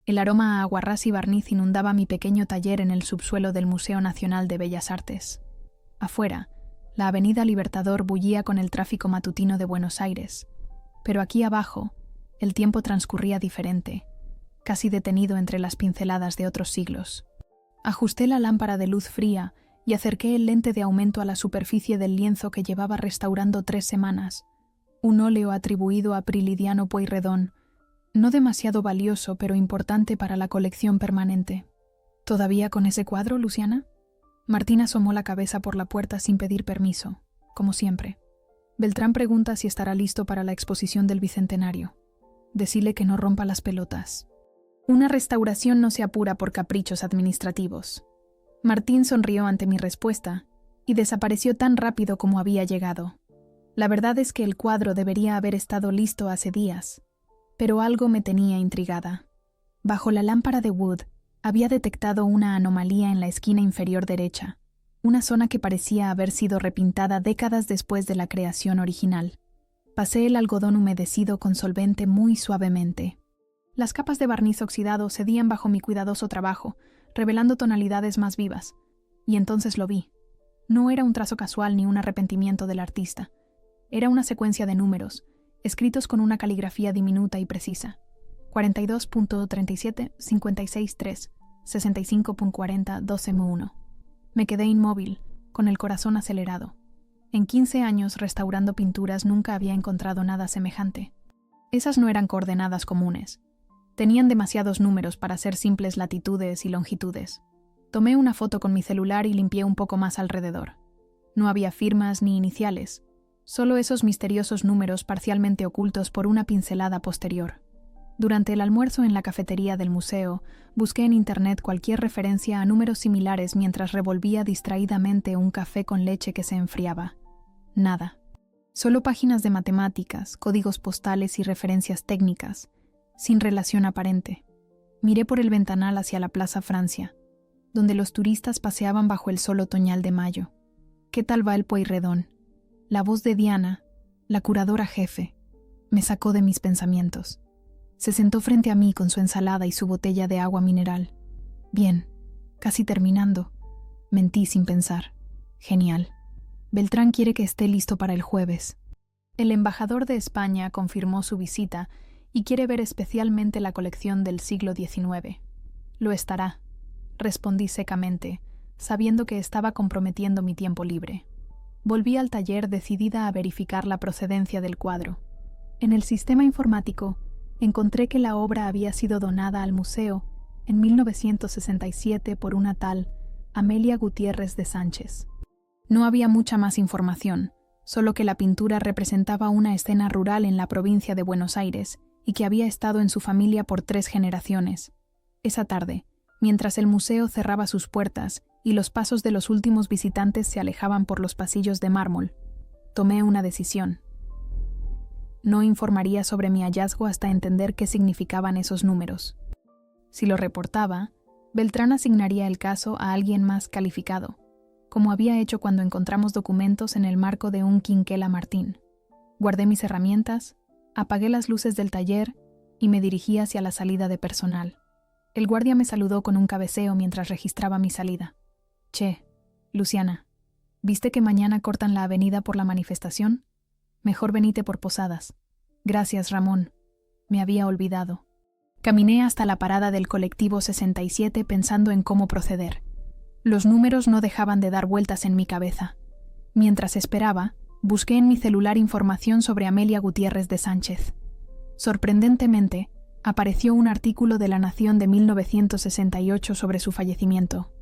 El aroma a aguarrás y barniz inundaba mi pequeño taller en el subsuelo del Museo Nacional de Bellas Artes. Afuera, la Avenida Libertador bullía con el tráfico matutino de Buenos Aires, pero aquí abajo, el tiempo transcurría diferente, casi detenido entre las pinceladas de otros siglos. Ajusté la lámpara de luz fría y acerqué el lente de aumento a la superficie del lienzo que llevaba restaurando 3 semanas, un óleo atribuido a Prilidiano Pueyrredón, no demasiado valioso pero importante para la colección permanente. ¿Todavía con ese cuadro, Luciana? Martín asomó la cabeza por la puerta sin pedir permiso, como siempre. Beltrán pregunta si estará listo para la exposición del Bicentenario. Decile que no rompa las pelotas. Una restauración no se apura por caprichos administrativos. Martín sonrió ante mi respuesta y desapareció tan rápido como había llegado. La verdad es que el cuadro debería haber estado listo hace días, pero algo me tenía intrigada. Bajo la lámpara de Wood había detectado una anomalía en la esquina inferior derecha, una zona que parecía haber sido repintada décadas después de la creación original. Pasé el algodón humedecido con solvente muy suavemente. Las capas de barniz oxidado cedían bajo mi cuidadoso trabajo, revelando tonalidades más vivas. Y entonces lo vi. No era un trazo casual ni un arrepentimiento del artista. Era una secuencia de números, escritos con una caligrafía diminuta y precisa. 42.37, 56.3, 65.40, 12M1. Me quedé inmóvil, con el corazón acelerado. En 15 años restaurando pinturas nunca había encontrado nada semejante. Esas no eran coordenadas comunes. Tenían demasiados números para ser simples latitudes y longitudes. Tomé una foto con mi celular y limpié un poco más alrededor. No había firmas ni iniciales, solo esos misteriosos números parcialmente ocultos por una pincelada posterior. Durante el almuerzo en la cafetería del museo, busqué en internet cualquier referencia a números similares mientras revolvía distraídamente un café con leche que se enfriaba. Nada. Solo páginas de matemáticas, códigos postales y referencias técnicas, sin relación aparente. Miré por el ventanal hacia la Plaza Francia, donde los turistas paseaban bajo el sol otoñal de mayo. ¿Qué tal va el Pueyrredón? La voz de Diana, la curadora jefe, me sacó de mis pensamientos. Se sentó frente a mí con su ensalada y su botella de agua mineral. Bien, casi terminando. Mentí sin pensar. Genial. Beltrán quiere que esté listo para el jueves. El embajador de España confirmó su visita y quiere ver especialmente la colección del siglo XIX. Lo estará, respondí secamente, sabiendo que estaba comprometiendo mi tiempo libre. Volví al taller decidida a verificar la procedencia del cuadro. En el sistema informático, encontré que la obra había sido donada al museo en 1967 por una tal Amelia Gutiérrez de Sánchez. No había mucha más información, solo que la pintura representaba una escena rural en la provincia de Buenos Aires y que había estado en su familia por 3 generaciones. Esa tarde, mientras el museo cerraba sus puertas y los pasos de los últimos visitantes se alejaban por los pasillos de mármol, tomé una decisión. No informaría sobre mi hallazgo hasta entender qué significaban esos números. Si lo reportaba, Beltrán asignaría el caso a alguien más calificado, como había hecho cuando encontramos documentos en el marco de un Quinquela Martín. Guardé mis herramientas, apagué las luces del taller y me dirigí hacia la salida de personal. El guardia me saludó con un cabeceo mientras registraba mi salida. Che, Luciana, ¿viste que mañana cortan la avenida por la manifestación? Mejor venite por Posadas. Gracias, Ramón. Me había olvidado. Caminé hasta la parada del colectivo 67 pensando en cómo proceder. Los números no dejaban de dar vueltas en mi cabeza. Mientras esperaba, busqué en mi celular información sobre Amelia Gutiérrez de Sánchez. Sorprendentemente, apareció un artículo de La Nación de 1968 sobre su fallecimiento.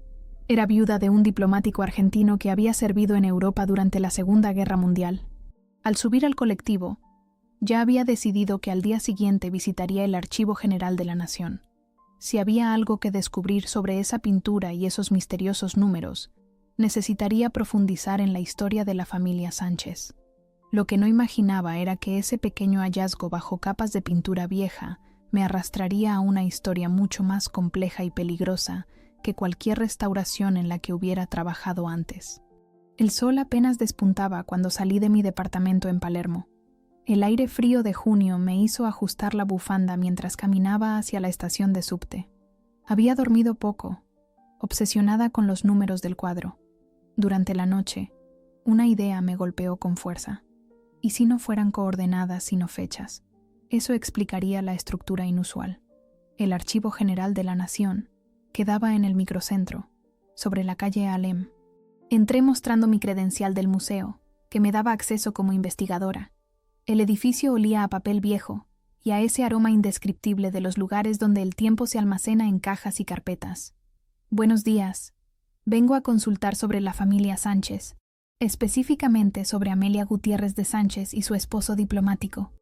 Era viuda de un diplomático argentino que había servido en Europa durante la Segunda Guerra Mundial. Al subir al colectivo, ya había decidido que al día siguiente visitaría el Archivo General de la Nación. Si había algo que descubrir sobre esa pintura y esos misteriosos números, necesitaría profundizar en la historia de la familia Sánchez. Lo que no imaginaba era que ese pequeño hallazgo bajo capas de pintura vieja me arrastraría a una historia mucho más compleja y peligrosa que cualquier restauración en la que hubiera trabajado antes. El sol apenas despuntaba cuando salí de mi departamento en Palermo. El aire frío de junio me hizo ajustar la bufanda mientras caminaba hacia la estación de subte. Había dormido poco, obsesionada con los números del cuadro. Durante la noche, una idea me golpeó con fuerza. ¿Y si no fueran coordenadas sino fechas? Eso explicaría la estructura inusual. El Archivo General de la Nación quedaba en el microcentro, sobre la calle Alem. Entré mostrando mi credencial del museo, que me daba acceso como investigadora. El edificio olía a papel viejo y a ese aroma indescriptible de los lugares donde el tiempo se almacena en cajas y carpetas. Buenos días. Vengo a consultar sobre la familia Sánchez, específicamente sobre Amelia Gutiérrez de Sánchez y su esposo diplomático.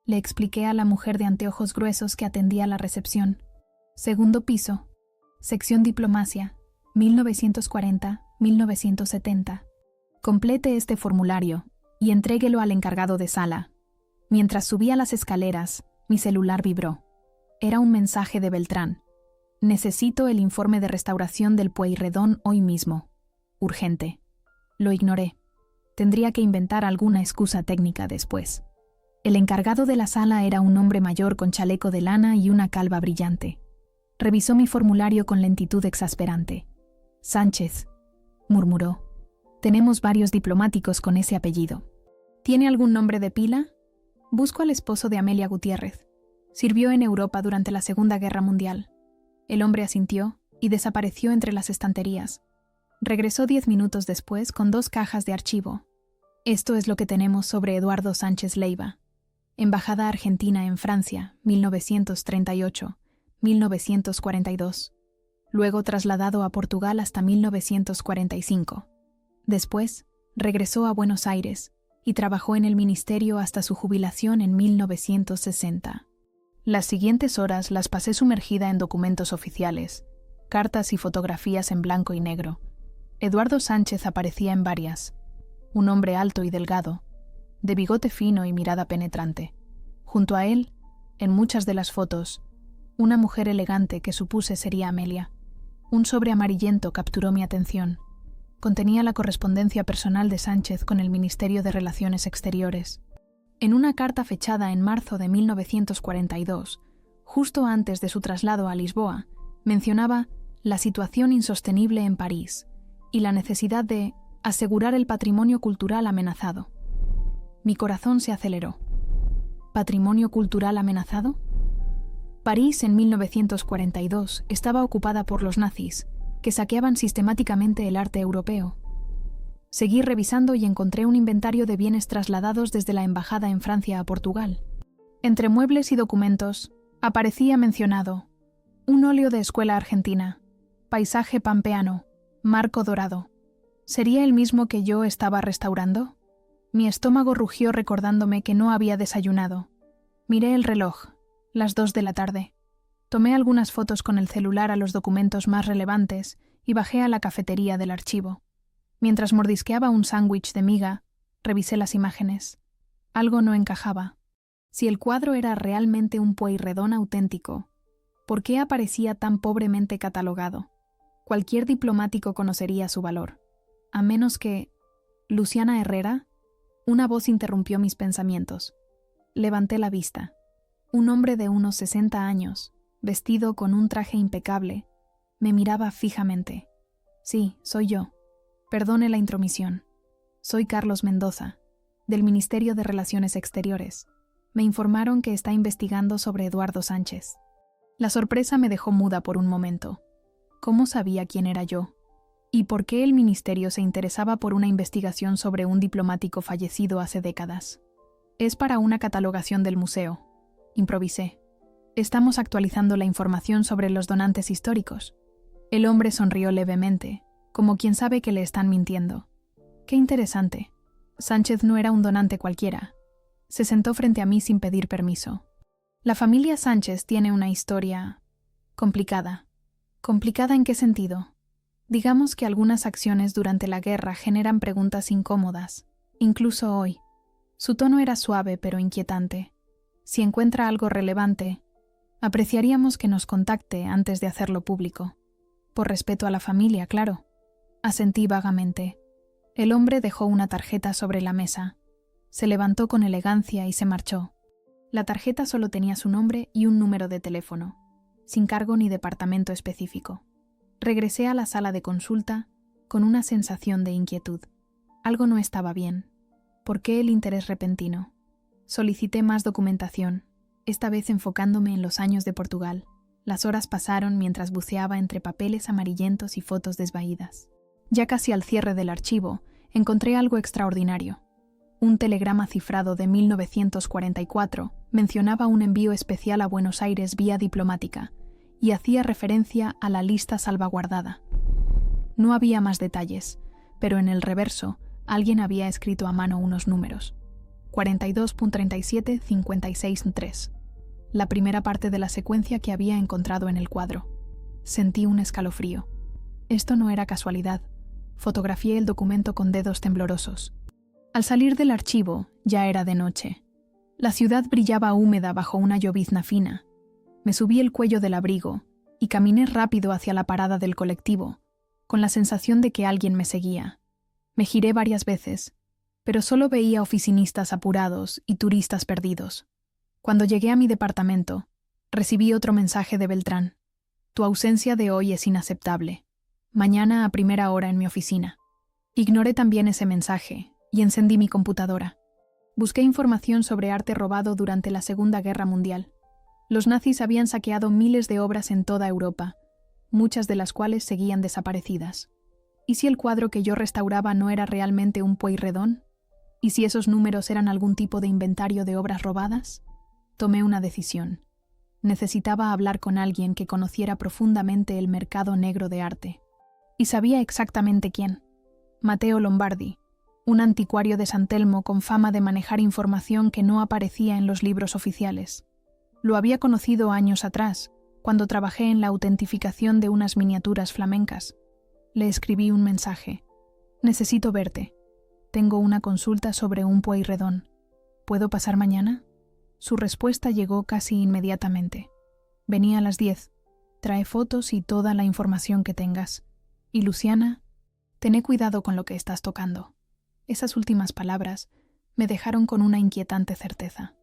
Le expliqué a la mujer de anteojos gruesos que atendía la recepción. Segundo piso, sección Diplomacia, 1940-1970. Complete este formulario y entréguelo al encargado de sala. Mientras subía las escaleras, mi celular vibró. Era un mensaje de Beltrán. Necesito el informe de restauración del Pueyrredón hoy mismo. Urgente. Lo ignoré. Tendría que inventar alguna excusa técnica después. El encargado de la sala era un hombre mayor con chaleco de lana y una calva brillante. Revisó mi formulario con lentitud exasperante. Sánchez, murmuró. Tenemos varios diplomáticos con ese apellido. ¿Tiene algún nombre de pila? Busco al esposo de Amelia Gutiérrez. Sirvió en Europa durante la Segunda Guerra Mundial. El hombre asintió y desapareció entre las estanterías. Regresó 10 minutos después con 2 cajas de archivo. Esto es lo que tenemos sobre Eduardo Sánchez Leiva. Embajada Argentina en Francia, 1938-1942. Luego trasladado a Portugal hasta 1945. Después, regresó a Buenos Aires y trabajó en el ministerio hasta su jubilación en 1960. Las siguientes horas las pasé sumergida en documentos oficiales, cartas y fotografías en blanco y negro. Eduardo Sánchez aparecía en varias. Un hombre alto y delgado, de bigote fino y mirada penetrante. Junto a él, en muchas de las fotos, una mujer elegante que supuse sería Amelia. Un sobre amarillento capturó mi atención. Contenía la correspondencia personal de Sánchez con el Ministerio de Relaciones Exteriores. En una carta fechada en marzo de 1942, justo antes de su traslado a Lisboa, mencionaba la situación insostenible en París y la necesidad de asegurar el patrimonio cultural amenazado. Mi corazón se aceleró. ¿Patrimonio cultural amenazado? París en 1942 estaba ocupada por los nazis, que saqueaban sistemáticamente el arte europeo. Seguí revisando y encontré un inventario de bienes trasladados desde la embajada en Francia a Portugal. Entre muebles y documentos, aparecía mencionado un óleo de escuela argentina, paisaje pampeano, marco dorado. ¿Sería el mismo que yo estaba restaurando? Mi estómago rugió recordándome que no había desayunado. Miré el reloj, las 2 de la tarde. Tomé algunas fotos con el celular a los documentos más relevantes y bajé a la cafetería del archivo. Mientras mordisqueaba un sándwich de miga, revisé las imágenes. Algo no encajaba. Si el cuadro era realmente un Pueyrredón auténtico, ¿por qué aparecía tan pobremente catalogado? Cualquier diplomático conocería su valor. A menos que... ¿Luciana Herrera? Una voz interrumpió mis pensamientos. Levanté la vista. Un hombre de unos 60 años, vestido con un traje impecable, me miraba fijamente. Sí, soy yo. Perdone la intromisión. Soy Carlos Mendoza, del Ministerio de Relaciones Exteriores. Me informaron que está investigando sobre Eduardo Sánchez. La sorpresa me dejó muda por un momento. ¿Cómo sabía quién era yo? ¿Y por qué el ministerio se interesaba por una investigación sobre un diplomático fallecido hace décadas? Es para una catalogación del museo. Improvisé. Estamos actualizando la información sobre los donantes históricos. El hombre sonrió levemente, como quien sabe que le están mintiendo. Qué interesante. Sánchez no era un donante cualquiera. Se sentó frente a mí sin pedir permiso. La familia Sánchez tiene una historia complicada. ¿Complicada en qué sentido? Digamos que algunas acciones durante la guerra generan preguntas incómodas, incluso hoy. Su tono era suave pero inquietante. Si encuentra algo relevante, apreciaríamos que nos contacte antes de hacerlo público. Por respeto a la familia, claro. Asentí vagamente. El hombre dejó una tarjeta sobre la mesa. Se levantó con elegancia y se marchó. La tarjeta solo tenía su nombre y un número de teléfono, sin cargo ni departamento específico. Regresé a la sala de consulta con una sensación de inquietud. Algo no estaba bien. ¿Por qué el interés repentino? Solicité más documentación, esta vez enfocándome en los años de Portugal. Las horas pasaron mientras buceaba entre papeles amarillentos y fotos desvaídas. Ya casi al cierre del archivo, encontré algo extraordinario. Un telegrama cifrado de 1944 mencionaba un envío especial a Buenos Aires vía diplomática y hacía referencia a la lista salvaguardada. No había más detalles, pero en el reverso alguien había escrito a mano unos números. 42.37.56.3. La primera parte de la secuencia que había encontrado en el cuadro. Sentí un escalofrío. Esto no era casualidad. Fotografié el documento con dedos temblorosos. Al salir del archivo, ya era de noche. La ciudad brillaba húmeda bajo una llovizna fina. Me subí el cuello del abrigo y caminé rápido hacia la parada del colectivo, con la sensación de que alguien me seguía. Me giré varias veces, pero solo veía oficinistas apurados y turistas perdidos. Cuando llegué a mi departamento, recibí otro mensaje de Beltrán. Tu ausencia de hoy es inaceptable. Mañana a primera hora en mi oficina. Ignoré también ese mensaje y encendí mi computadora. Busqué información sobre arte robado durante la Segunda Guerra Mundial. Los nazis habían saqueado miles de obras en toda Europa, muchas de las cuales seguían desaparecidas. ¿Y si el cuadro que yo restauraba no era realmente un Pueyrredón? ¿Y si esos números eran algún tipo de inventario de obras robadas? Tomé una decisión. Necesitaba hablar con alguien que conociera profundamente el mercado negro de arte. Y sabía exactamente quién. Matteo Lombardi, un anticuario de San Telmo con fama de manejar información que no aparecía en los libros oficiales. Lo había conocido años atrás, cuando trabajé en la autentificación de unas miniaturas flamencas. Le escribí un mensaje. Necesito verte. Tengo una consulta sobre un Pueyrredón. ¿Puedo pasar mañana? Su respuesta llegó casi inmediatamente. Venía a las 10. Trae fotos y toda la información que tengas. Y Luciana, tené cuidado con lo que estás tocando. Esas últimas palabras me dejaron con una inquietante certeza.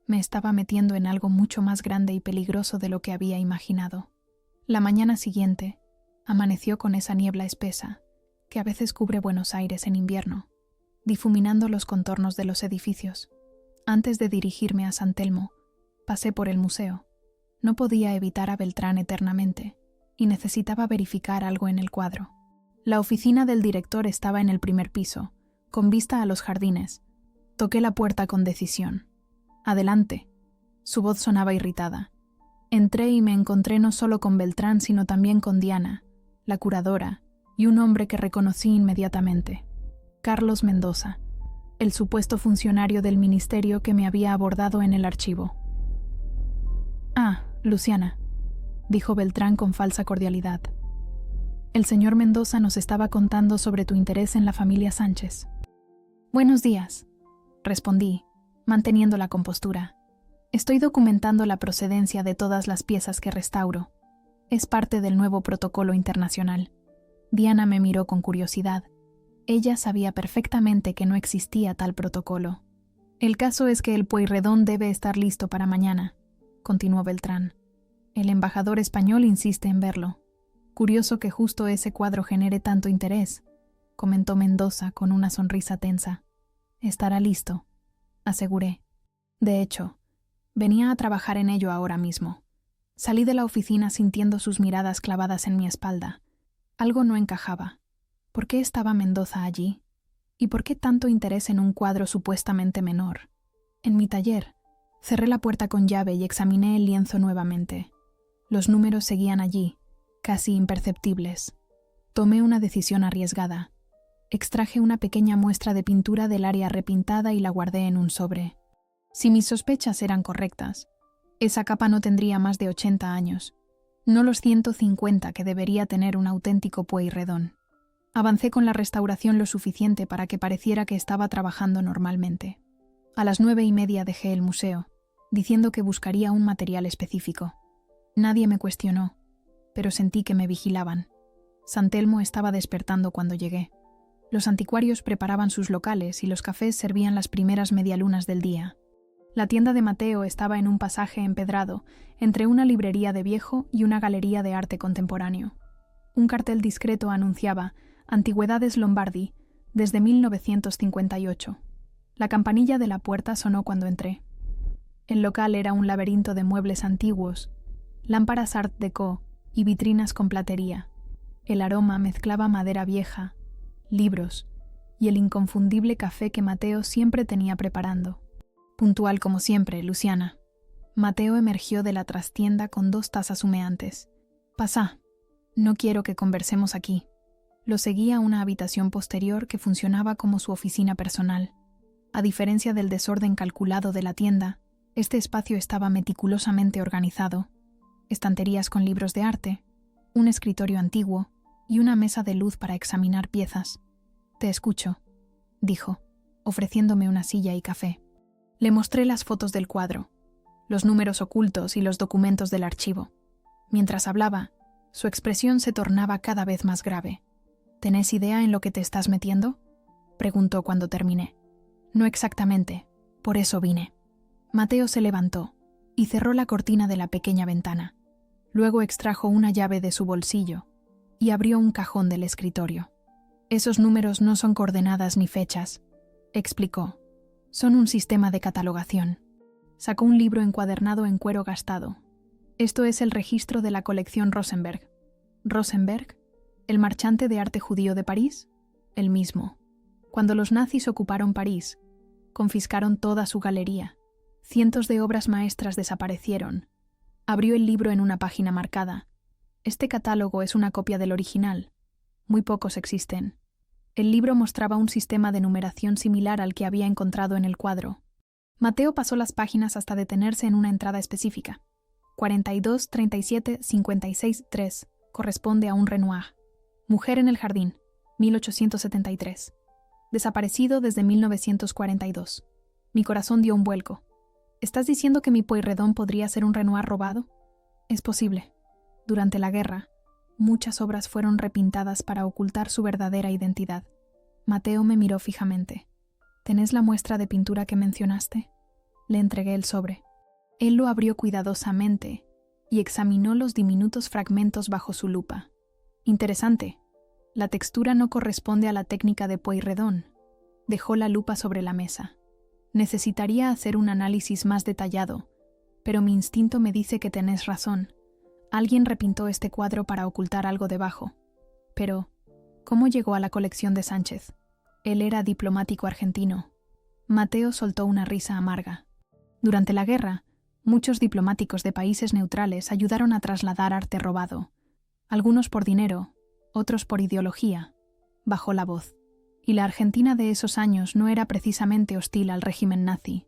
Me estaba metiendo en algo mucho más grande y peligroso de lo que había imaginado. La mañana siguiente amaneció con esa niebla espesa que a veces cubre Buenos Aires en invierno, difuminando los contornos de los edificios. Antes de dirigirme a San Telmo, pasé por el museo. No podía evitar a Beltrán eternamente y necesitaba verificar algo en el cuadro. La oficina del director estaba en el primer piso, con vista a los jardines. Toqué la puerta con decisión. «Adelante». Su voz sonaba irritada. Entré y me encontré no solo con Beltrán, sino también con Diana, la curadora, y un hombre que reconocí inmediatamente. Carlos Mendoza, el supuesto funcionario del ministerio que me había abordado en el archivo. «Ah, Luciana», dijo Beltrán con falsa cordialidad. «El señor Mendoza nos estaba contando sobre tu interés en la familia Sánchez». «Buenos días», respondí, manteniendo la compostura. «Estoy documentando la procedencia de todas las piezas que restauro. Es parte del nuevo protocolo internacional». Diana me miró con curiosidad. Ella sabía perfectamente que no existía tal protocolo. «El caso es que el Pueyrredón debe estar listo para mañana», continuó Beltrán. «El embajador español insiste en verlo. Curioso que justo ese cuadro genere tanto interés», comentó Mendoza con una sonrisa tensa. «Estará listo», aseguré. De hecho, venía a trabajar en ello ahora mismo. Salí de la oficina sintiendo sus miradas clavadas en mi espalda. Algo no encajaba. ¿Por qué estaba Mendoza allí? ¿Y por qué tanto interés en un cuadro supuestamente menor? En mi taller, cerré la puerta con llave y examiné el lienzo nuevamente. Los números seguían allí, casi imperceptibles. Tomé una decisión arriesgada. Extraje una pequeña muestra de pintura del área repintada y la guardé en un sobre. Si mis sospechas eran correctas, esa capa no tendría más de 80 años, no los 150 que debería tener un auténtico Pueyrredón. Avancé con la restauración lo suficiente para que pareciera que estaba trabajando normalmente. A las 9:30 dejé el museo, diciendo que buscaría un material específico. Nadie me cuestionó, pero sentí que me vigilaban. San Telmo estaba despertando cuando llegué. Los anticuarios preparaban sus locales y los cafés servían las primeras medialunas del día. La tienda de Mateo estaba en un pasaje empedrado, entre una librería de viejo y una galería de arte contemporáneo. Un cartel discreto anunciaba Antigüedades Lombardi, desde 1958. La campanilla de la puerta sonó cuando entré. El local era un laberinto de muebles antiguos, lámparas art déco y vitrinas con platería. El aroma mezclaba madera vieja, libros y el inconfundible café que Mateo siempre tenía preparando. Puntual como siempre, Luciana. Mateo emergió de la trastienda con 2 tazas humeantes. Pasá. No quiero que conversemos aquí. Lo seguí a una habitación posterior que funcionaba como su oficina personal. A diferencia del desorden calculado de la tienda, este espacio estaba meticulosamente organizado. Estanterías con libros de arte, un escritorio antiguo y una mesa de luz para examinar piezas. «Te escucho», dijo, ofreciéndome una silla y café. Le mostré las fotos del cuadro, los números ocultos y los documentos del archivo. Mientras hablaba, su expresión se tornaba cada vez más grave. «¿Tenés idea en lo que te estás metiendo?», preguntó cuando terminé. «No exactamente, por eso vine». Mateo se levantó y cerró la cortina de la pequeña ventana. Luego extrajo una llave de su bolsillo y abrió un cajón del escritorio. «Esos números no son coordenadas ni fechas», explicó. «Son un sistema de catalogación». Sacó un libro encuadernado en cuero gastado. «Esto es el registro de la colección Rosenberg». «¿Rosenberg? ¿El marchante de arte judío de París?». «El mismo. Cuando los nazis ocuparon París, confiscaron toda su galería. Cientos de obras maestras desaparecieron». Abrió el libro en una página marcada. «Este catálogo es una copia del original. Muy pocos existen». El libro mostraba un sistema de numeración similar al que había encontrado en el cuadro. Mateo pasó las páginas hasta detenerse en una entrada específica. 42, 37, 56, 3. Corresponde a un Renoir. Mujer en el jardín, 1873. Desaparecido desde 1942. Mi corazón dio un vuelco. ¿Estás diciendo que mi Pueyrredón podría ser un Renoir robado? Es posible. Durante la guerra, muchas obras fueron repintadas para ocultar su verdadera identidad. Mateo me miró fijamente. ¿Tenés la muestra de pintura que mencionaste? Le entregué el sobre. Él lo abrió cuidadosamente y examinó los diminutos fragmentos bajo su lupa. Interesante. La textura no corresponde a la técnica de Pueyrredón. Dejó la lupa sobre la mesa. Necesitaría hacer un análisis más detallado, pero mi instinto me dice que tenés razón. Alguien repintó este cuadro para ocultar algo debajo. Pero, ¿cómo llegó a la colección de Sánchez? Él era diplomático argentino. Mateo soltó una risa amarga. Durante la guerra, muchos diplomáticos de países neutrales ayudaron a trasladar arte robado. Algunos por dinero, otros por ideología. Bajó la voz. Y la Argentina de esos años no era precisamente hostil al régimen nazi.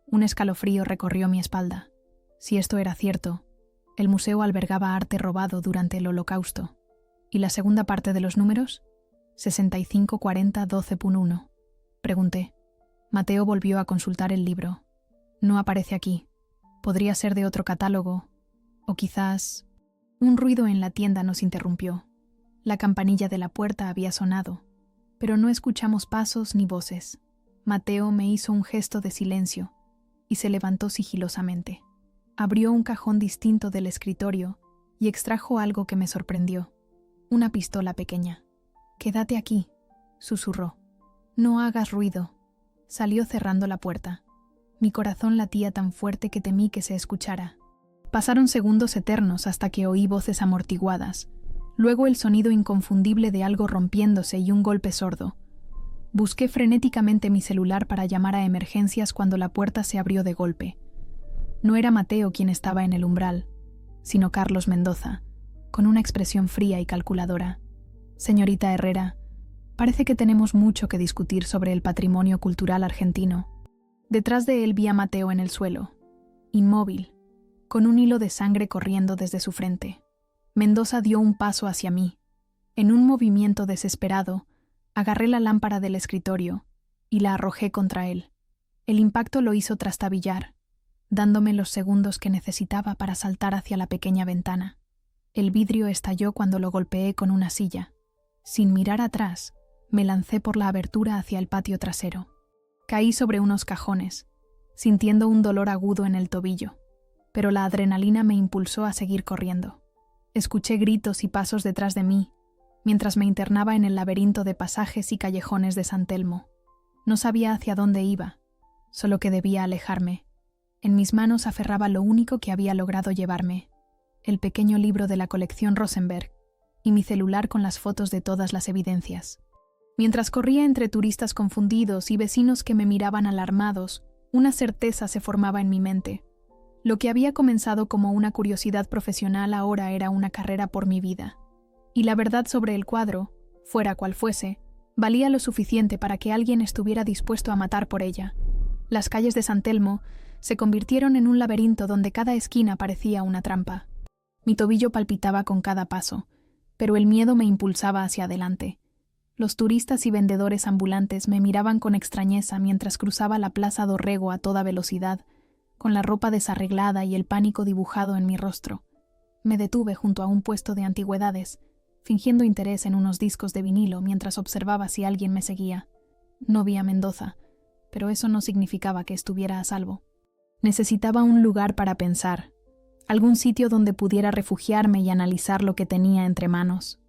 Un escalofrío recorrió mi espalda. Si esto era cierto, el museo albergaba arte robado durante el Holocausto. ¿Y la segunda parte de los números? 65, 40, 12.1. Pregunté. Mateo volvió a consultar el libro. No aparece aquí. Podría ser de otro catálogo. O quizás... Un ruido en la tienda nos interrumpió. La campanilla de la puerta había sonado, pero no escuchamos pasos ni voces. Mateo me hizo un gesto de silencio y se levantó sigilosamente. Abrió un cajón distinto del escritorio y extrajo algo que me sorprendió. Una pistola pequeña. «Quédate aquí», susurró. «No hagas ruido». Salió cerrando la puerta. Mi corazón latía tan fuerte que temí que se escuchara. Pasaron segundos eternos hasta que oí voces amortiguadas. Luego el sonido inconfundible de algo rompiéndose y un golpe sordo. Busqué frenéticamente mi celular para llamar a emergencias cuando la puerta se abrió de golpe. No era Mateo quien estaba en el umbral, sino Carlos Mendoza, con una expresión fría y calculadora. «Señorita Herrera, parece que tenemos mucho que discutir sobre el patrimonio cultural argentino». Detrás de él vi a Mateo en el suelo, inmóvil, con un hilo de sangre corriendo desde su frente. Mendoza dio un paso hacia mí. En un movimiento desesperado, agarré la lámpara del escritorio y la arrojé contra él. El impacto lo hizo trastabillar, dándome los segundos que necesitaba para saltar hacia la pequeña ventana. El vidrio estalló cuando lo golpeé con una silla. Sin mirar atrás, Me lancé por la abertura hacia el patio trasero. Caí sobre unos cajones, sintiendo un dolor agudo en el tobillo, pero la adrenalina me impulsó a seguir corriendo. Escuché gritos y pasos detrás de mí, mientras me internaba en el laberinto de pasajes y callejones de San Telmo. No sabía hacia dónde iba, solo que debía alejarme. En mis manos aferraba lo único que había logrado llevarme, el pequeño libro de la colección Rosenberg y mi celular con las fotos de todas las evidencias. Mientras corría entre turistas confundidos y vecinos que me miraban alarmados, una certeza se formaba en mi mente. Lo que había comenzado como una curiosidad profesional ahora era una carrera por mi vida. Y la verdad sobre el cuadro, fuera cual fuese, valía lo suficiente para que alguien estuviera dispuesto a matar por ella. Las calles de San Telmo se convirtieron en un laberinto donde cada esquina parecía una trampa. Mi tobillo palpitaba con cada paso, pero el miedo me impulsaba hacia adelante. Los turistas y vendedores ambulantes me miraban con extrañeza mientras cruzaba la Plaza Dorrego a toda velocidad, con la ropa desarreglada y el pánico dibujado en mi rostro. Me detuve junto a un puesto de antigüedades, fingiendo interés en unos discos de vinilo mientras observaba si alguien me seguía. No vi a Mendoza, pero eso no significaba que estuviera a salvo. Necesitaba un lugar para pensar, algún sitio donde pudiera refugiarme y analizar lo que tenía entre manos.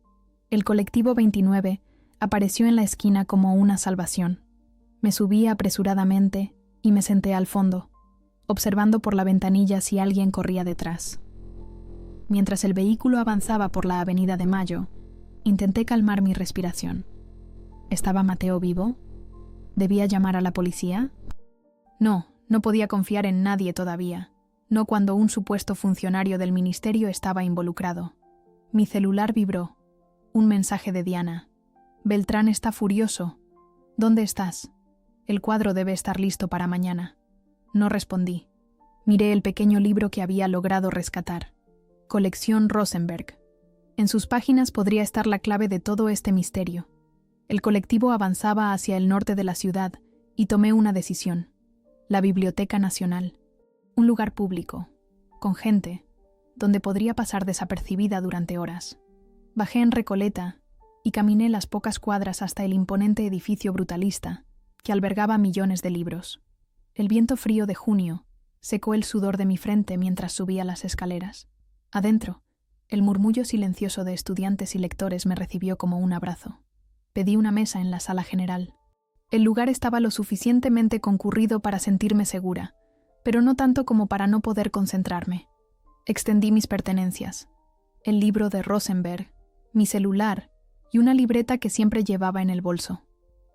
El colectivo 29 apareció en la esquina como una salvación. Me subí apresuradamente y me senté al fondo, observando por la ventanilla si alguien corría detrás. Mientras el vehículo avanzaba por la Avenida de Mayo, intenté calmar mi respiración. ¿Estaba Mateo vivo? ¿Debía llamar a la policía? No podía confiar en nadie todavía, no cuando un supuesto funcionario del ministerio estaba involucrado. Mi celular vibró. Un mensaje de Diana. Beltrán está furioso. ¿Dónde estás? El cuadro debe estar listo para mañana. No respondí. Miré el pequeño libro que había logrado rescatar. Colección Rosenberg. En sus páginas podría estar la clave de todo este misterio. El colectivo avanzaba hacia el norte de la ciudad y tomé una decisión. La Biblioteca Nacional. Un lugar público, con gente, donde podría pasar desapercibida durante horas. Bajé en Recoleta y caminé las pocas cuadras hasta el imponente edificio brutalista que albergaba millones de libros. El viento frío de junio secó el sudor de mi frente mientras subía las escaleras. Adentro, el murmullo silencioso de estudiantes y lectores me recibió como un abrazo. Pedí una mesa en la sala general. El lugar estaba lo suficientemente concurrido para sentirme segura, pero no tanto como para no poder concentrarme. Extendí mis pertenencias, el libro de Rosenberg, mi celular y una libreta que siempre llevaba en el bolso.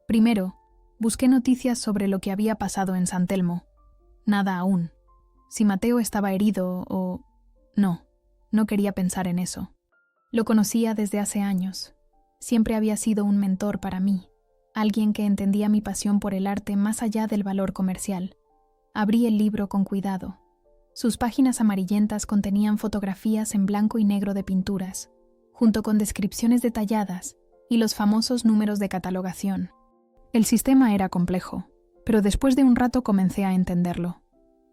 Primero, busqué noticias sobre lo que había pasado en San Telmo. Nada aún. Si Mateo estaba herido o... No quería pensar en eso. Lo conocía desde hace años. Siempre había sido un mentor para mí, alguien que entendía mi pasión por el arte más allá del valor comercial. Abrí el libro con cuidado. Sus páginas amarillentas contenían fotografías en blanco y negro de pinturas, junto con descripciones detalladas y los famosos números de catalogación. El sistema era complejo, pero después de un rato comencé a entenderlo.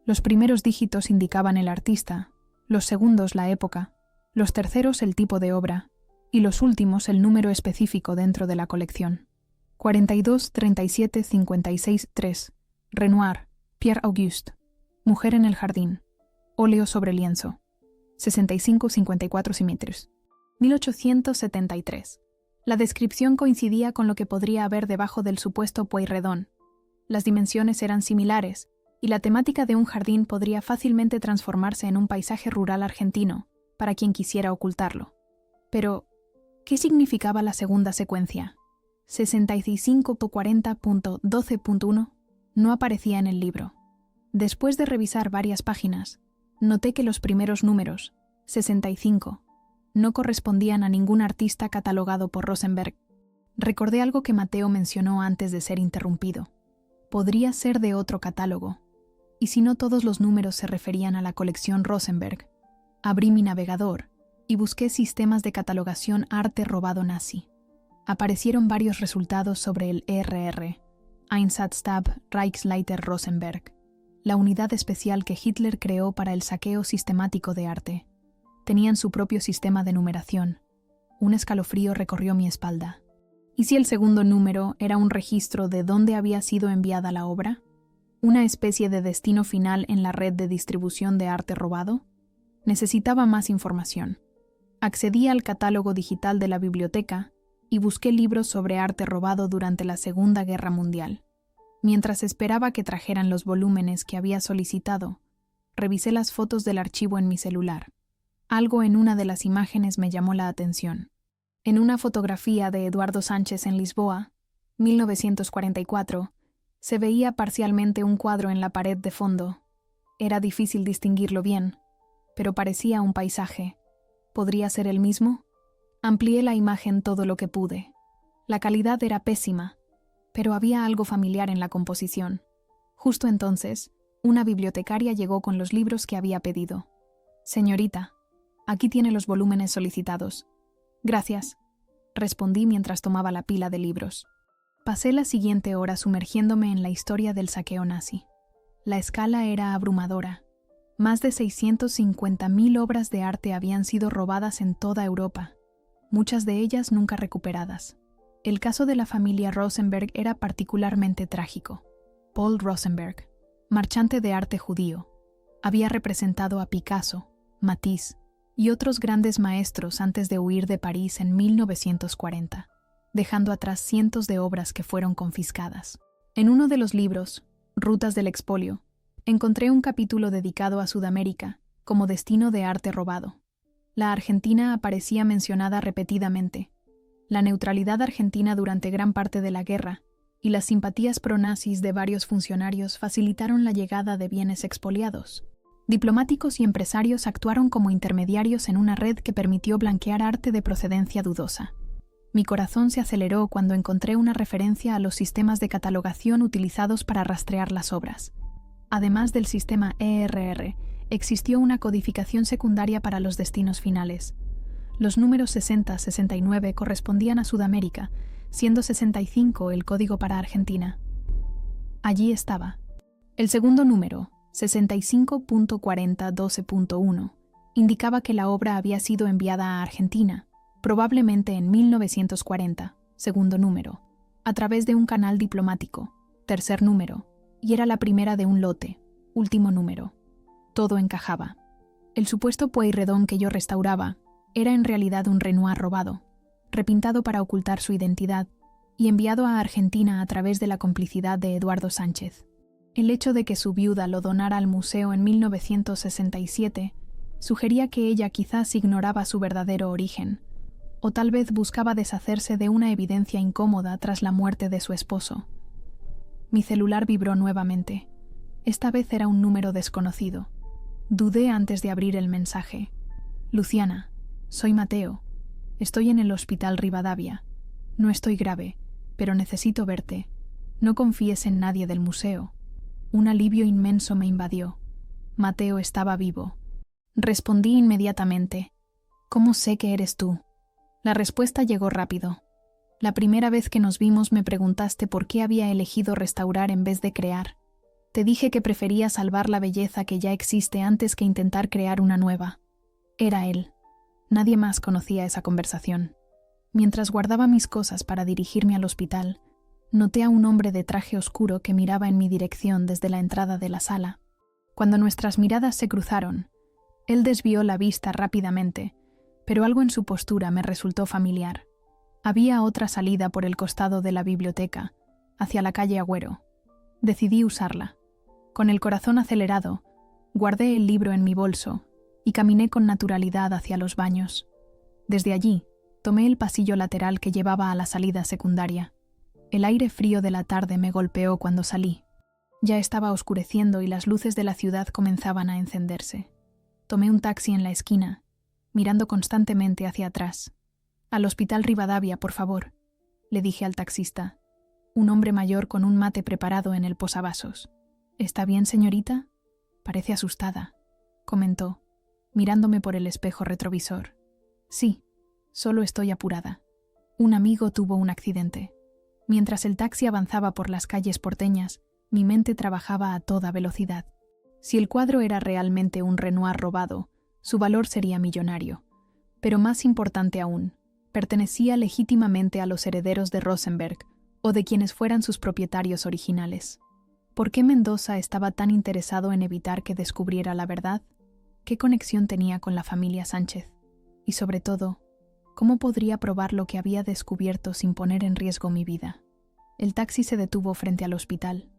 Los primeros dígitos indicaban el artista, los segundos la época, los terceros el tipo de obra y los últimos el número específico dentro de la colección. 42 37 56 3. Renoir, Pierre Auguste. Mujer en el jardín. Óleo sobre lienzo. 65 54 cm. 1873. La descripción coincidía con lo que podría haber debajo del supuesto Pueyrredón. Las dimensiones eran similares, y la temática de un jardín podría fácilmente transformarse en un paisaje rural argentino, para quien quisiera ocultarlo. Pero, ¿qué significaba la segunda secuencia? 65.40.12.1 no aparecía en el libro. Después de revisar varias páginas, noté que los primeros números, 65, no correspondían a ningún artista catalogado por Rosenberg. Recordé algo que Mateo mencionó antes de ser interrumpido. Podría ser de otro catálogo. Y si no todos los números se referían a la colección Rosenberg, abrí mi navegador y busqué sistemas de catalogación arte robado nazi. Aparecieron varios resultados sobre el ERR, Einsatzstab Reichsleiter Rosenberg, la unidad especial que Hitler creó para el saqueo sistemático de arte. Tenían su propio sistema de numeración. Un escalofrío recorrió mi espalda. ¿Y si el segundo número era un registro de dónde había sido enviada la obra? ¿Una especie de destino final en la red de distribución de arte robado? Necesitaba más información. Accedí al catálogo digital de la biblioteca y busqué libros sobre arte robado durante la Segunda Guerra Mundial. Mientras esperaba que trajeran los volúmenes que había solicitado, revisé las fotos del archivo en mi celular. Algo en una de las imágenes me llamó la atención. En una fotografía de Eduardo Sánchez en Lisboa, 1944, se veía parcialmente un cuadro en la pared de fondo. Era difícil distinguirlo bien, pero parecía un paisaje. ¿Podría ser el mismo? Amplié la imagen todo lo que pude. La calidad era pésima, pero había algo familiar en la composición. Justo entonces, una bibliotecaria llegó con los libros que había pedido. «Señorita, aquí tiene los volúmenes solicitados». «Gracias», respondí mientras tomaba la pila de libros. Pasé la siguiente hora sumergiéndome en la historia del saqueo nazi. La escala era abrumadora. Más de 650.000 obras de arte habían sido robadas en toda Europa, muchas de ellas nunca recuperadas. El caso de la familia Rosenberg era particularmente trágico. Paul Rosenberg, marchante de arte judío, había representado a Picasso, Matisse y otros grandes maestros antes de huir de París en 1940, dejando atrás cientos de obras que fueron confiscadas. En uno de los libros, Rutas del Expolio, encontré un capítulo dedicado a Sudamérica como destino de arte robado. La Argentina aparecía mencionada repetidamente. La neutralidad argentina durante gran parte de la guerra y las simpatías pronazis de varios funcionarios facilitaron la llegada de bienes expoliados. Diplomáticos y empresarios actuaron como intermediarios en una red que permitió blanquear arte de procedencia dudosa. Mi corazón se aceleró cuando encontré una referencia a los sistemas de catalogación utilizados para rastrear las obras. Además del sistema ERR, existió una codificación secundaria para los destinos finales. Los números 60-69 correspondían a Sudamérica, siendo 65 el código para Argentina. Allí estaba. El segundo número, 65.4012.1, indicaba que la obra había sido enviada a Argentina, probablemente en 1940, segundo número, a través de un canal diplomático, tercer número, y era la primera de un lote, último número. Todo encajaba. El supuesto Pueyrredón que yo restauraba era en realidad un Renoir robado, repintado para ocultar su identidad y enviado a Argentina a través de la complicidad de Eduardo Sánchez. El hecho de que su viuda lo donara al museo en 1967 sugería que ella quizás ignoraba su verdadero origen, o tal vez buscaba deshacerse de una evidencia incómoda tras la muerte de su esposo. Mi celular vibró nuevamente. Esta vez era un número desconocido. Dudé antes de abrir el mensaje. «Luciana, soy Mateo. Estoy en el Hospital Rivadavia. No estoy grave, pero necesito verte. No confíes en nadie del museo». Un alivio inmenso me invadió. Mateo estaba vivo. Respondí inmediatamente. «¿Cómo sé que eres tú?» La respuesta llegó rápido. La primera vez que nos vimos me preguntaste por qué había elegido restaurar en vez de crear. Te dije que prefería salvar la belleza que ya existe antes que intentar crear una nueva. Era él. Nadie más conocía esa conversación. Mientras guardaba mis cosas para dirigirme al hospital, noté a un hombre de traje oscuro que miraba en mi dirección desde la entrada de la sala. Cuando nuestras miradas se cruzaron, él desvió la vista rápidamente, pero algo en su postura me resultó familiar. Había otra salida por el costado de la biblioteca, hacia la calle Agüero. Decidí usarla. Con el corazón acelerado, guardé el libro en mi bolso y caminé con naturalidad hacia los baños. Desde allí, tomé el pasillo lateral que llevaba a la salida secundaria. El aire frío de la tarde me golpeó cuando salí. Ya estaba oscureciendo y las luces de la ciudad comenzaban a encenderse. Tomé un taxi en la esquina, mirando constantemente hacia atrás. «Al Hospital Rivadavia, por favor», le dije al taxista, un hombre mayor con un mate preparado en el posavasos. «¿Está bien, señorita?» «Parece asustada», comentó, mirándome por el espejo retrovisor. «Sí, solo estoy apurada. Un amigo tuvo un accidente». Mientras el taxi avanzaba por las calles porteñas, mi mente trabajaba a toda velocidad. Si el cuadro era realmente un Renoir robado, su valor sería millonario. Pero más importante aún, Pertenecía legítimamente a los herederos de Rosenberg o de quienes fueran sus propietarios originales. ¿Por qué Mendoza estaba tan interesado en evitar que descubriera la verdad? ¿Qué conexión tenía con la familia Sánchez? Y sobre todo, ¿cómo podría probar lo que había descubierto sin poner en riesgo mi vida? El taxi se detuvo frente al hospital.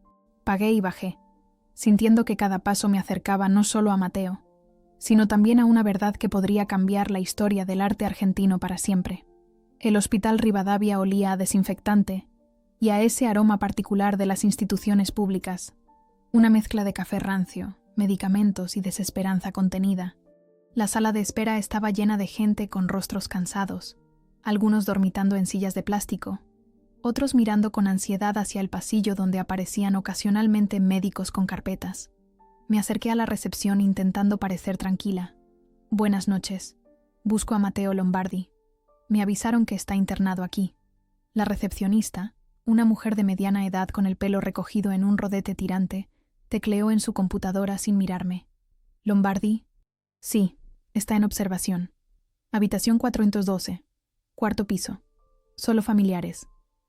Pagué y bajé, sintiendo que cada paso me acercaba no solo a Mateo, sino también a una verdad que podría cambiar la historia del arte argentino para siempre. El Hospital Rivadavia olía a desinfectante y a ese aroma particular de las instituciones públicas, una mezcla de café rancio, medicamentos y desesperanza contenida. La sala de espera estaba llena de gente con rostros cansados, algunos dormitando en sillas de plástico, otros mirando con ansiedad hacia el pasillo donde aparecían ocasionalmente médicos con carpetas. Me acerqué a la recepción intentando parecer tranquila. Buenas noches. Busco a Mateo Lombardi. Me avisaron que está internado aquí. La recepcionista, una mujer de mediana edad con el pelo recogido en un rodete tirante, tecleó en su computadora sin mirarme. ¿Lombardi? Sí, está en observación. Habitación 412. Cuarto piso. Solo familiares,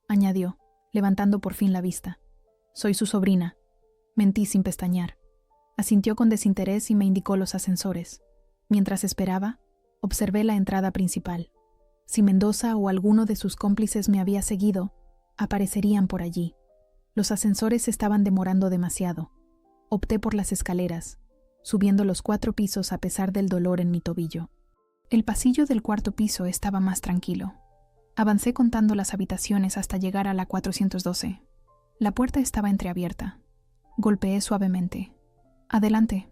añadió, levantando por fin la vista. Soy su sobrina. Mentí sin pestañear. Asintió con desinterés y me indicó los ascensores. Mientras esperaba, observé la entrada principal. Si Mendoza o alguno de sus cómplices me había seguido, aparecerían por allí. Los ascensores estaban demorando demasiado. Opté por las escaleras, subiendo los 4 pisos a pesar del dolor en mi tobillo. El pasillo del cuarto piso estaba más tranquilo. Avancé contando las habitaciones hasta llegar a la 412. La puerta estaba entreabierta. Golpeé suavemente. «Adelante».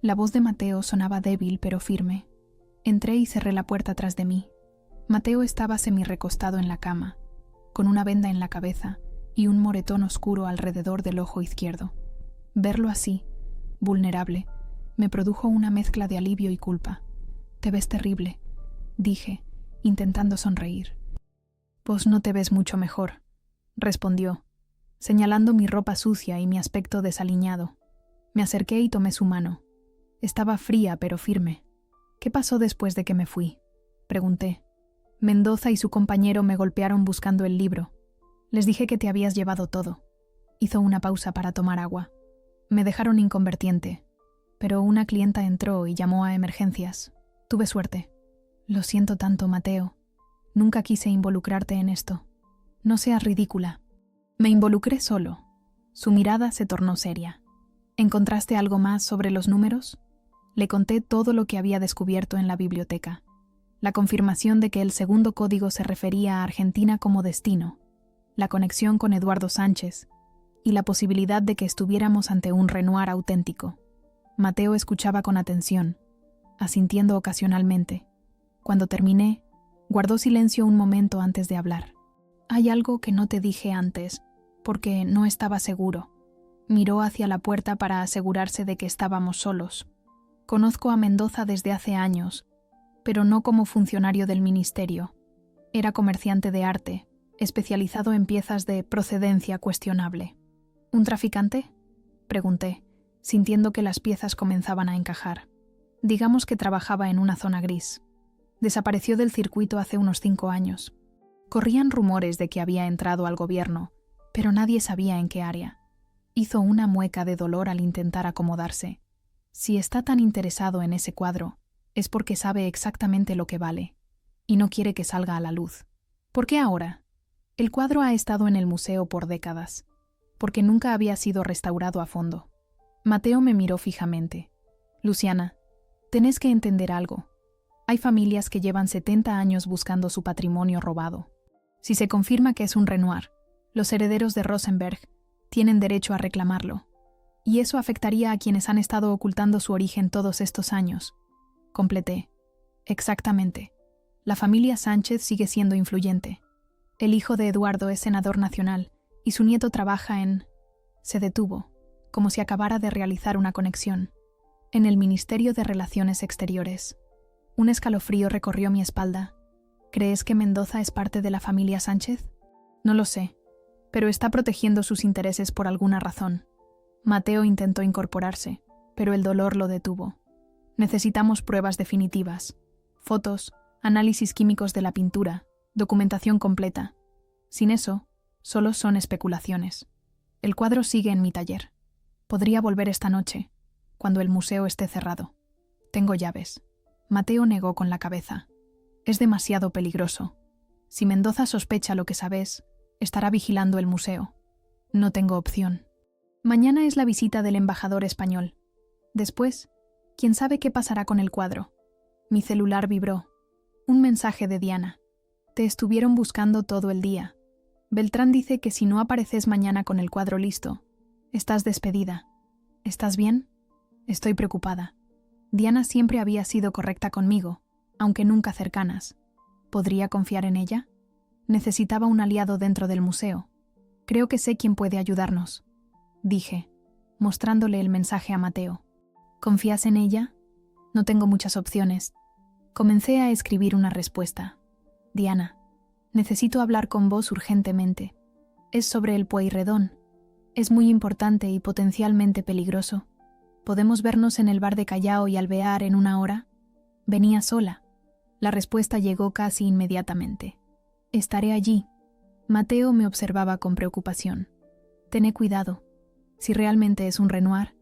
La voz de Mateo sonaba débil pero firme. Entré y cerré la puerta tras de mí. Mateo estaba semirrecostado en la cama, con una venda en la cabeza y un moretón oscuro alrededor del ojo izquierdo. Verlo así, vulnerable, me produjo una mezcla de alivio y culpa. «Te ves terrible», dije, intentando sonreír. «Vos no te ves mucho mejor», respondió, señalando mi ropa sucia y mi aspecto desaliñado. Me acerqué y tomé su mano. Estaba fría pero firme. «¿Qué pasó después de que me fui?», pregunté. «Mendoza y su compañero me golpearon buscando el libro. Les dije que te habías llevado todo». Hizo una pausa para tomar agua. «Me dejaron inconvertiente, pero una clienta entró y llamó a emergencias. Tuve suerte». «Lo siento tanto, Mateo. Nunca quise involucrarte en esto. No seas ridícula». Me involucré solo. Su mirada se tornó seria. «¿Encontraste algo más sobre los números?». Le conté todo lo que había descubierto en la biblioteca. La confirmación de que el segundo código se refería a Argentina como destino, la conexión con Eduardo Sánchez y la posibilidad de que estuviéramos ante un Renoir auténtico. Mateo escuchaba con atención, asintiendo ocasionalmente. Cuando terminé, guardó silencio un momento antes de hablar. «Hay algo que no te dije antes, porque no estaba seguro». Miró hacia la puerta para asegurarse de que estábamos solos. «Conozco a Mendoza desde hace años, pero no como funcionario del ministerio. Era comerciante de arte, especializado en piezas de procedencia cuestionable». «¿Un traficante?», pregunté, sintiendo que las piezas comenzaban a encajar. Digamos que trabajaba en una zona gris. Desapareció del circuito hace unos 5 años. Corrían rumores de que había entrado al gobierno, pero nadie sabía en qué área. Hizo una mueca de dolor al intentar acomodarse. Si está tan interesado en ese cuadro, es porque sabe exactamente lo que vale, y no quiere que salga a la luz. ¿Por qué ahora? El cuadro ha estado en el museo por décadas, porque nunca había sido restaurado a fondo. Mateo me miró fijamente. «Luciana, tenés que entender algo. Hay familias que llevan 70 años buscando su patrimonio robado. Si se confirma que es un Renoir, los herederos de Rosenberg tienen derecho a reclamarlo. Y eso afectaría a quienes han estado ocultando su origen todos estos años». Completé. «Exactamente. La familia Sánchez sigue siendo influyente. El hijo de Eduardo es senador nacional y su nieto trabaja en...». Se detuvo, como si acabara de realizar una conexión. «En el Ministerio de Relaciones Exteriores». Un escalofrío recorrió mi espalda. «¿Crees que Mendoza es parte de la familia Sánchez?». «No lo sé, pero está protegiendo sus intereses por alguna razón». Mateo intentó incorporarse, pero el dolor lo detuvo. «Necesitamos pruebas definitivas. Fotos, análisis químicos de la pintura, Documentación completa. Sin eso, solo son especulaciones. El cuadro sigue en mi taller. Podría volver esta noche, cuando el museo esté cerrado. Tengo llaves. Mateo negó con la cabeza. Es demasiado peligroso. Si Mendoza sospecha lo que sabes, estará vigilando el museo. No tengo opción. Mañana es la visita del embajador español. Después, quién sabe qué pasará con el cuadro. Mi celular vibró. Un mensaje de Diana. Te estuvieron buscando todo el día. Beltrán dice que si no apareces mañana con el cuadro listo, estás despedida. ¿Estás bien? Estoy preocupada. Diana siempre había sido correcta conmigo, aunque nunca cercanas. ¿Podría confiar en ella? Necesitaba un aliado dentro del museo. Creo que sé quién puede ayudarnos, dije, mostrándole el mensaje a Mateo. ¿Confías en ella? No tengo muchas opciones. Comencé a escribir una respuesta. Diana, necesito hablar con vos urgentemente. Es sobre el Pueyrredón. Es muy importante y potencialmente peligroso. ¿Podemos vernos en el bar de Callao y Alvear en 1 hora? Venía sola. La respuesta llegó casi inmediatamente. Estaré allí. Mateo me observaba con preocupación. Tené cuidado. Si realmente es un Renoir,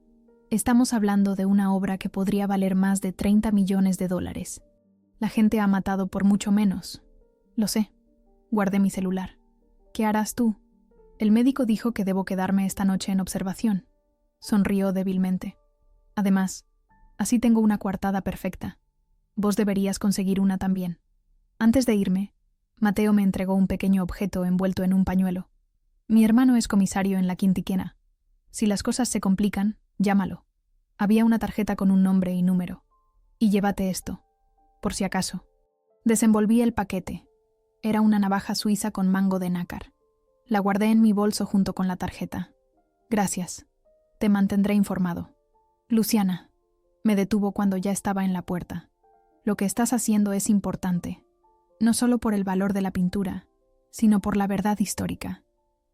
estamos hablando de una obra que podría valer más de 30 millones de dólares. La gente ha matado por mucho menos. Lo sé. Guardé mi celular. ¿Qué harás tú? El médico dijo que debo quedarme esta noche en observación. Sonrió débilmente. Además, así tengo una coartada perfecta. Vos deberías conseguir una también. Antes de irme, Mateo me entregó un pequeño objeto envuelto en un pañuelo. Mi hermano es comisario en la Quintiquena. Si las cosas se complican, llámalo. Había una tarjeta con un nombre y número. Y llévate esto, por si acaso. Desenvolví el paquete. Era una navaja suiza con mango de nácar. La guardé en mi bolso junto con la tarjeta. Gracias. Te mantendré informado. Luciana. Me detuvo cuando ya estaba en la puerta. Lo que estás haciendo es importante. No solo por el valor de la pintura, sino por la verdad histórica.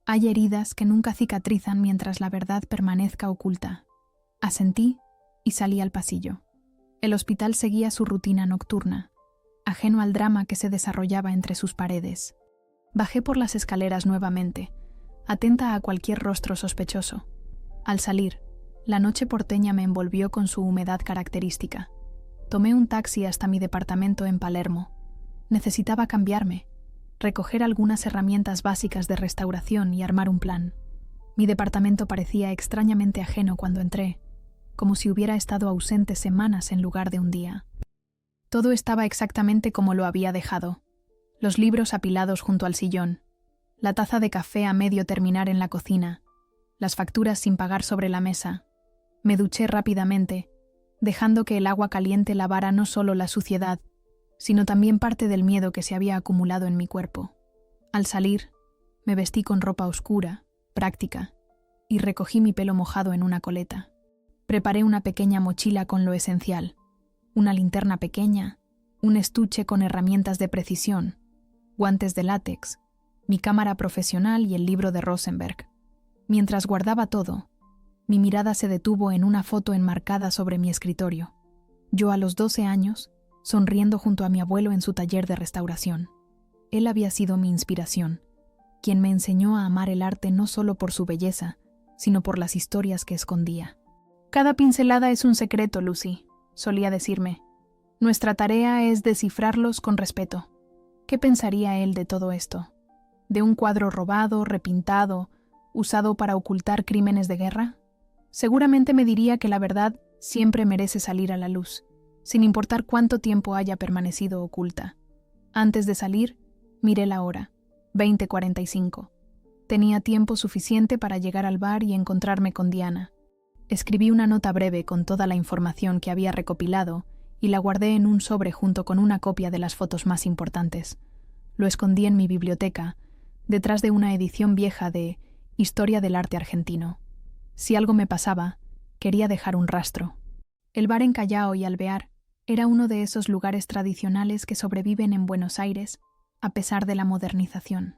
Hay heridas que nunca cicatrizan mientras la verdad permanezca oculta. Asentí y salí al pasillo. El hospital seguía su rutina nocturna, ajeno al drama que se desarrollaba entre sus paredes. Bajé por las escaleras nuevamente, atenta a cualquier rostro sospechoso. Al salir, la noche porteña me envolvió con su humedad característica. Tomé un taxi hasta mi departamento en Palermo. Necesitaba cambiarme, recoger algunas herramientas básicas de restauración y armar un plan. Mi departamento parecía extrañamente ajeno cuando entré, como si hubiera estado ausente semanas en lugar de un día. Todo estaba exactamente como lo había dejado. Los libros apilados junto al sillón, la taza de café a medio terminar en la cocina, las facturas sin pagar sobre la mesa. Me duché rápidamente, dejando que el agua caliente lavara no solo la suciedad, sino también parte del miedo que se había acumulado en mi cuerpo. Al salir, me vestí con ropa oscura, práctica, y recogí mi pelo mojado en una coleta. Preparé una pequeña mochila con lo esencial, una linterna pequeña, un estuche con herramientas de precisión, guantes de látex, mi cámara profesional y el libro de Rosenberg. Mientras guardaba todo, mi mirada se detuvo en una foto enmarcada sobre mi escritorio. Yo a los 12 años, sonriendo junto a mi abuelo en su taller de restauración. Él había sido mi inspiración, quien me enseñó a amar el arte no solo por su belleza, sino por las historias que escondía. Cada pincelada es un secreto, Lucy, solía decirme. Nuestra tarea es descifrarlos con respeto. ¿Qué pensaría él de todo esto? ¿De un cuadro robado, repintado, usado para ocultar crímenes de guerra? Seguramente me diría que la verdad siempre merece salir a la luz, sin importar cuánto tiempo haya permanecido oculta. Antes de salir, miré la hora, 20:45. Tenía tiempo suficiente para llegar al bar y encontrarme con Diana. Escribí una nota breve con toda la información que había recopilado y la guardé en un sobre junto con una copia de las fotos más importantes. Lo escondí en mi biblioteca, detrás de una edición vieja de Historia del Arte Argentino. Si algo me pasaba, quería dejar un rastro. El bar en Callao y Alvear era uno de esos lugares tradicionales que sobreviven en Buenos Aires a pesar de la modernización.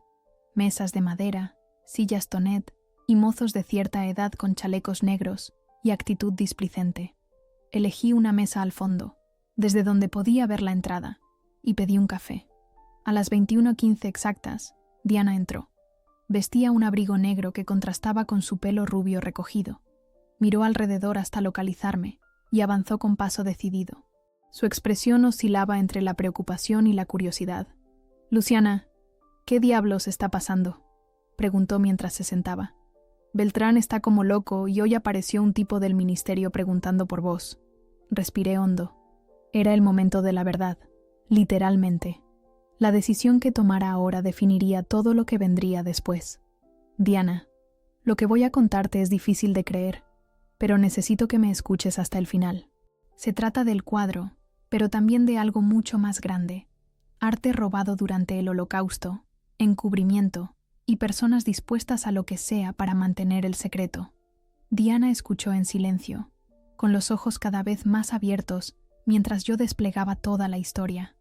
Mesas de madera, sillas tonet y mozos de cierta edad con chalecos negros y actitud displicente. Elegí una mesa al fondo, desde donde podía ver la entrada, y pedí un café. A las 21:15 exactas, Diana entró. Vestía un abrigo negro que contrastaba con su pelo rubio recogido. Miró alrededor hasta localizarme y avanzó con paso decidido. Su expresión oscilaba entre la preocupación y la curiosidad. «Luciana, ¿qué diablos está pasando?», preguntó mientras se sentaba. «Beltrán está como loco y hoy apareció un tipo del ministerio preguntando por vos». Respiré hondo. Era el momento de la verdad, literalmente. La decisión que tomara ahora definiría todo lo que vendría después. «Diana, lo que voy a contarte es difícil de creer, pero necesito que me escuches hasta el final. Se trata del cuadro, pero también de algo mucho más grande. Arte robado durante el Holocausto, encubrimiento y personas dispuestas a lo que sea para mantener el secreto». Diana escuchó en silencio, con los ojos cada vez más abiertos mientras yo desplegaba toda la historia.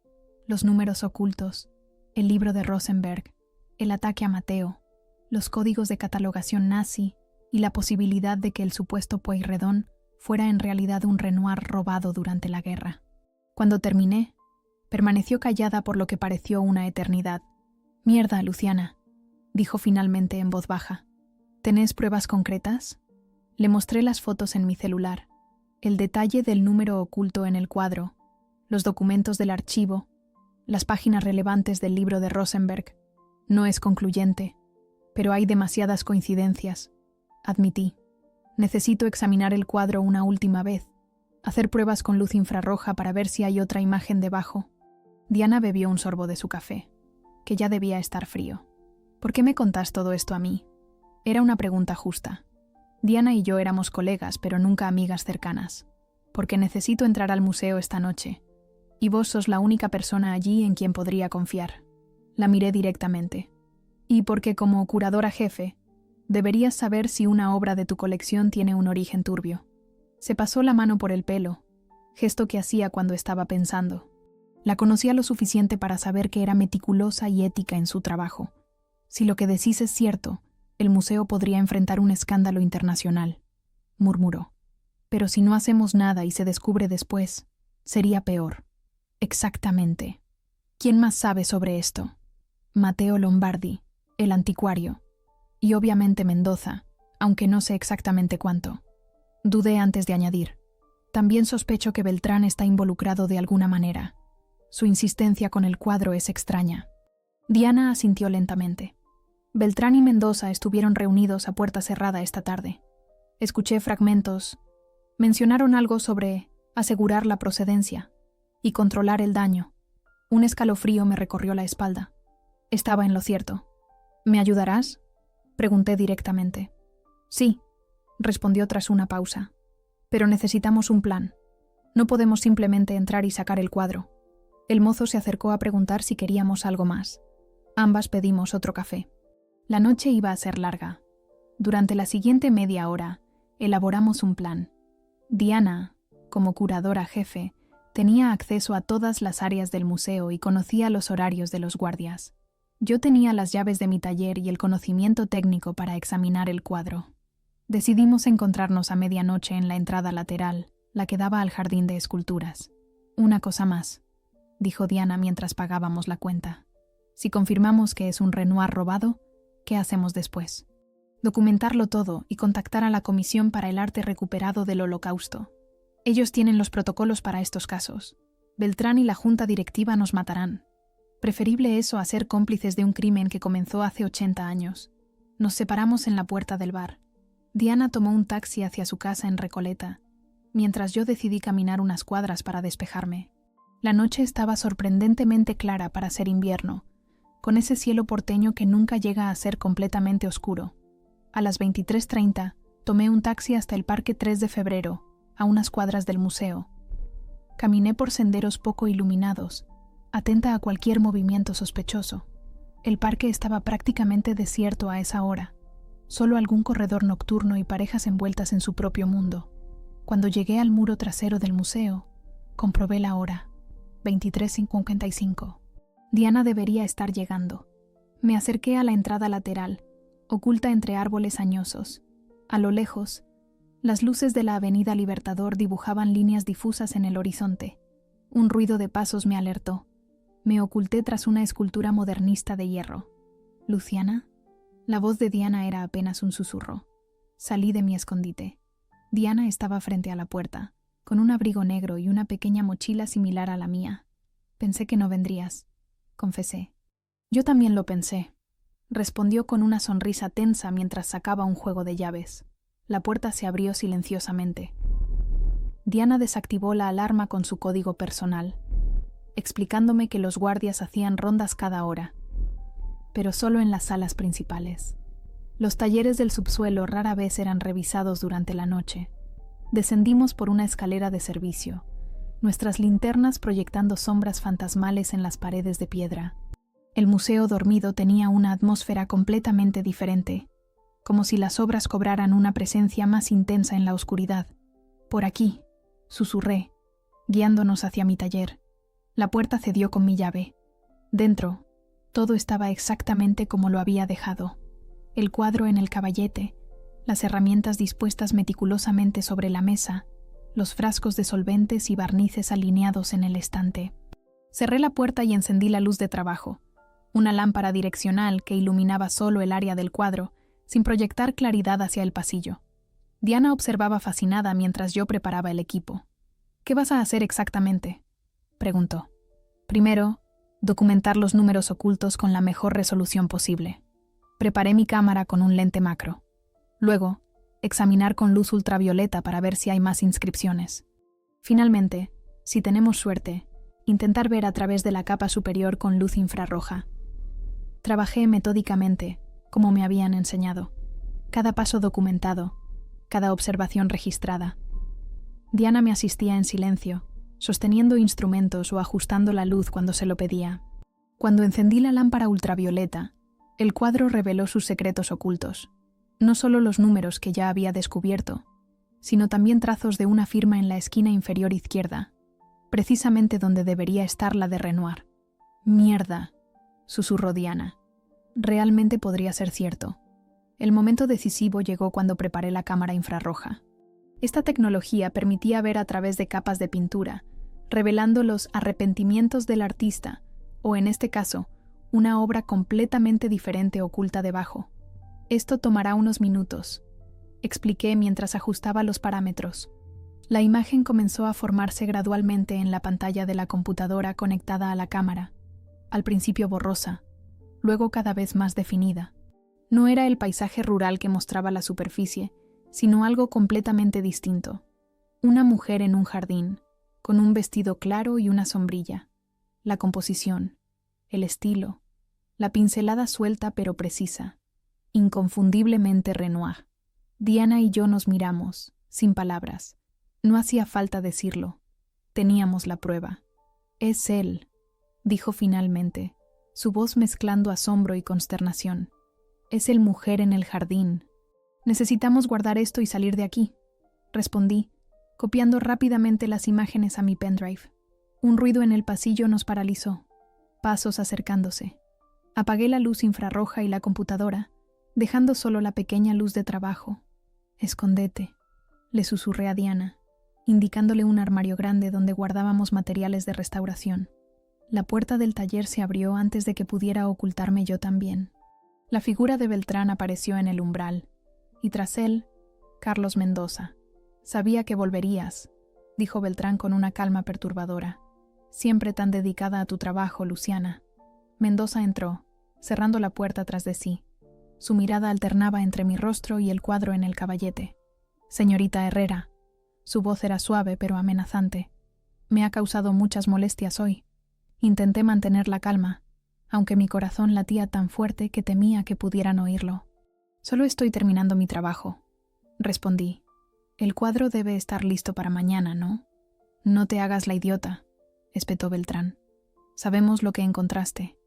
Los números ocultos, el libro de Rosenberg, el ataque a Mateo, los códigos de catalogación nazi y la posibilidad de que el supuesto Pueyrredón fuera en realidad un Renoir robado durante la guerra. Cuando terminé, permaneció callada por lo que pareció una eternidad. «Mierda, Luciana», dijo finalmente en voz baja. «¿Tenés pruebas concretas?». Le mostré las fotos en mi celular, el detalle del número oculto en el cuadro, los documentos del archivo, las páginas relevantes del libro de Rosenberg. «No es concluyente, pero hay demasiadas coincidencias», admití. «Necesito examinar el cuadro una última vez, hacer pruebas con luz infrarroja para ver si hay otra imagen debajo». Diana bebió un sorbo de su café, que ya debía estar frío. «¿Por qué me contás todo esto a mí?». Era una pregunta justa. Diana y yo éramos colegas, pero nunca amigas cercanas. «Porque necesito entrar al museo esta noche, y vos sos la única persona allí en quien podría confiar». La miré directamente. «Y porque como curadora jefe, deberías saber si una obra de tu colección tiene un origen turbio». Se pasó la mano por el pelo, gesto que hacía cuando estaba pensando. La conocía lo suficiente para saber que era meticulosa y ética en su trabajo. «Si lo que decís es cierto, el museo podría enfrentar un escándalo internacional», murmuró. «Pero si no hacemos nada y se descubre después, sería peor». «Exactamente. ¿Quién más sabe sobre esto?». «Mateo Lombardi, el anticuario. Y obviamente Mendoza, aunque no sé exactamente cuánto». Dudé antes de añadir. «También sospecho que Beltrán está involucrado de alguna manera. Su insistencia con el cuadro es extraña». Diana asintió lentamente. «Beltrán y Mendoza estuvieron reunidos a puerta cerrada esta tarde. Escuché fragmentos. Mencionaron algo sobre asegurar la procedencia y controlar el daño. Un escalofrío me recorrió la espalda. Estaba en lo cierto». «¿Me ayudarás?», pregunté directamente. «Sí», respondió tras una pausa. «Pero necesitamos un plan. No podemos simplemente entrar y sacar el cuadro». El mozo se acercó a preguntar si queríamos algo más. Ambas pedimos otro café. La noche iba a ser larga. Durante la siguiente media hora, elaboramos un plan. Diana, como curadora jefe, tenía acceso a todas las áreas del museo y conocía los horarios de los guardias. Yo tenía las llaves de mi taller y el conocimiento técnico para examinar el cuadro. Decidimos encontrarnos a medianoche en la entrada lateral, la que daba al jardín de esculturas. «Una cosa más», dijo Diana mientras pagábamos la cuenta. «Si confirmamos que es un Renoir robado, ¿qué hacemos después?». «Documentarlo todo y contactar a la Comisión para el Arte Recuperado del Holocausto. Ellos tienen los protocolos para estos casos. Beltrán y la junta directiva nos matarán. Preferible eso a ser cómplices de un crimen que comenzó hace 80 años. Nos separamos en la puerta del bar. Diana tomó un taxi hacia su casa en Recoleta, mientras yo decidí caminar unas cuadras para despejarme. La noche estaba sorprendentemente clara para ser invierno, con ese cielo porteño que nunca llega a ser completamente oscuro. A las 23:30 tomé un taxi hasta el Parque 3 de Febrero, a unas cuadras del museo. Caminé por senderos poco iluminados, atenta a cualquier movimiento sospechoso. El parque estaba prácticamente desierto a esa hora, solo algún corredor nocturno y parejas envueltas en su propio mundo. Cuando llegué al muro trasero del museo, comprobé la hora, 23:55. Diana debería estar llegando. Me acerqué a la entrada lateral, oculta entre árboles añosos. A lo lejos, las luces de la Avenida Libertador dibujaban líneas difusas en el horizonte. Un ruido de pasos me alertó. Me oculté tras una escultura modernista de hierro. ¿Luciana? La voz de Diana era apenas un susurro. Salí de mi escondite. Diana estaba frente a la puerta, con un abrigo negro y una pequeña mochila similar a la mía. Pensé que no vendrías, confesé. Yo también lo pensé, respondió con una sonrisa tensa mientras sacaba un juego de llaves. La puerta se abrió silenciosamente. Diana desactivó la alarma con su código personal, explicándome que los guardias hacían rondas cada hora, pero solo en las salas principales. Los talleres del subsuelo rara vez eran revisados durante la noche. Descendimos por una escalera de servicio, nuestras linternas proyectando sombras fantasmales en las paredes de piedra. El museo dormido tenía una atmósfera completamente diferente, como si las obras cobraran una presencia más intensa en la oscuridad. «Por aquí», susurré, guiándonos hacia mi taller. La puerta cedió con mi llave. Dentro, todo estaba exactamente como lo había dejado. El cuadro en el caballete, las herramientas dispuestas meticulosamente sobre la mesa, los frascos de solventes y barnices alineados en el estante. Cerré la puerta y encendí la luz de trabajo, una lámpara direccional que iluminaba solo el área del cuadro, sin proyectar claridad hacia el pasillo. Diana observaba fascinada mientras yo preparaba el equipo. «¿Qué vas a hacer exactamente?», preguntó. «Primero, documentar los números ocultos con la mejor resolución posible. Preparé mi cámara con un lente macro. Luego, examinar con luz ultravioleta para ver si hay más inscripciones. Finalmente, si tenemos suerte, intentar ver a través de la capa superior con luz infrarroja». Trabajé metódicamente, como me habían enseñado. Cada paso documentado, cada observación registrada. Diana me asistía en silencio, sosteniendo instrumentos o ajustando la luz cuando se lo pedía. Cuando encendí la lámpara ultravioleta, el cuadro reveló sus secretos ocultos. No solo los números que ya había descubierto, sino también trazos de una firma en la esquina inferior izquierda, precisamente donde debería estar la de Renoir. «Mierda», susurró Diana. Realmente podría ser cierto. El momento decisivo llegó cuando preparé la cámara infrarroja. Esta tecnología permitía ver a través de capas de pintura, revelando los arrepentimientos del artista, o en este caso, una obra completamente diferente oculta debajo. «Esto tomará unos minutos», expliqué mientras ajustaba los parámetros. La imagen comenzó a formarse gradualmente en la pantalla de la computadora conectada a la cámara, al principio borrosa, luego cada vez más definida. No era el paisaje rural que mostraba la superficie, sino algo completamente distinto. Una mujer en un jardín, con un vestido claro y una sombrilla. La composición, el estilo, la pincelada suelta pero precisa, inconfundiblemente Renoir. Diana y yo nos miramos, sin palabras. No hacía falta decirlo. Teníamos la prueba. «Es él», dijo finalmente, su voz mezclando asombro y consternación. «Es el mujer en el jardín. Necesitamos guardar esto y salir de aquí», respondí, copiando rápidamente las imágenes a mi pendrive. Un ruido en el pasillo nos paralizó. Pasos acercándose. Apagué la luz infrarroja y la computadora, dejando solo la pequeña luz de trabajo. «Escóndete», le susurré a Diana, indicándole un armario grande donde guardábamos materiales de restauración. La puerta del taller se abrió antes de que pudiera ocultarme yo también. La figura de Beltrán apareció en el umbral, y tras él, Carlos Mendoza. «Sabía que volverías», dijo Beltrán con una calma perturbadora. «Siempre tan dedicada a tu trabajo, Luciana». Mendoza entró, cerrando la puerta tras de sí. Su mirada alternaba entre mi rostro y el cuadro en el caballete. «Señorita Herrera». Su voz era suave pero amenazante. «Me ha causado muchas molestias hoy». Intenté mantener la calma, aunque mi corazón latía tan fuerte que temía que pudieran oírlo. «Solo estoy terminando mi trabajo», respondí. «El cuadro debe estar listo para mañana, ¿no?» «No te hagas la idiota», espetó Beltrán. «Sabemos lo que encontraste.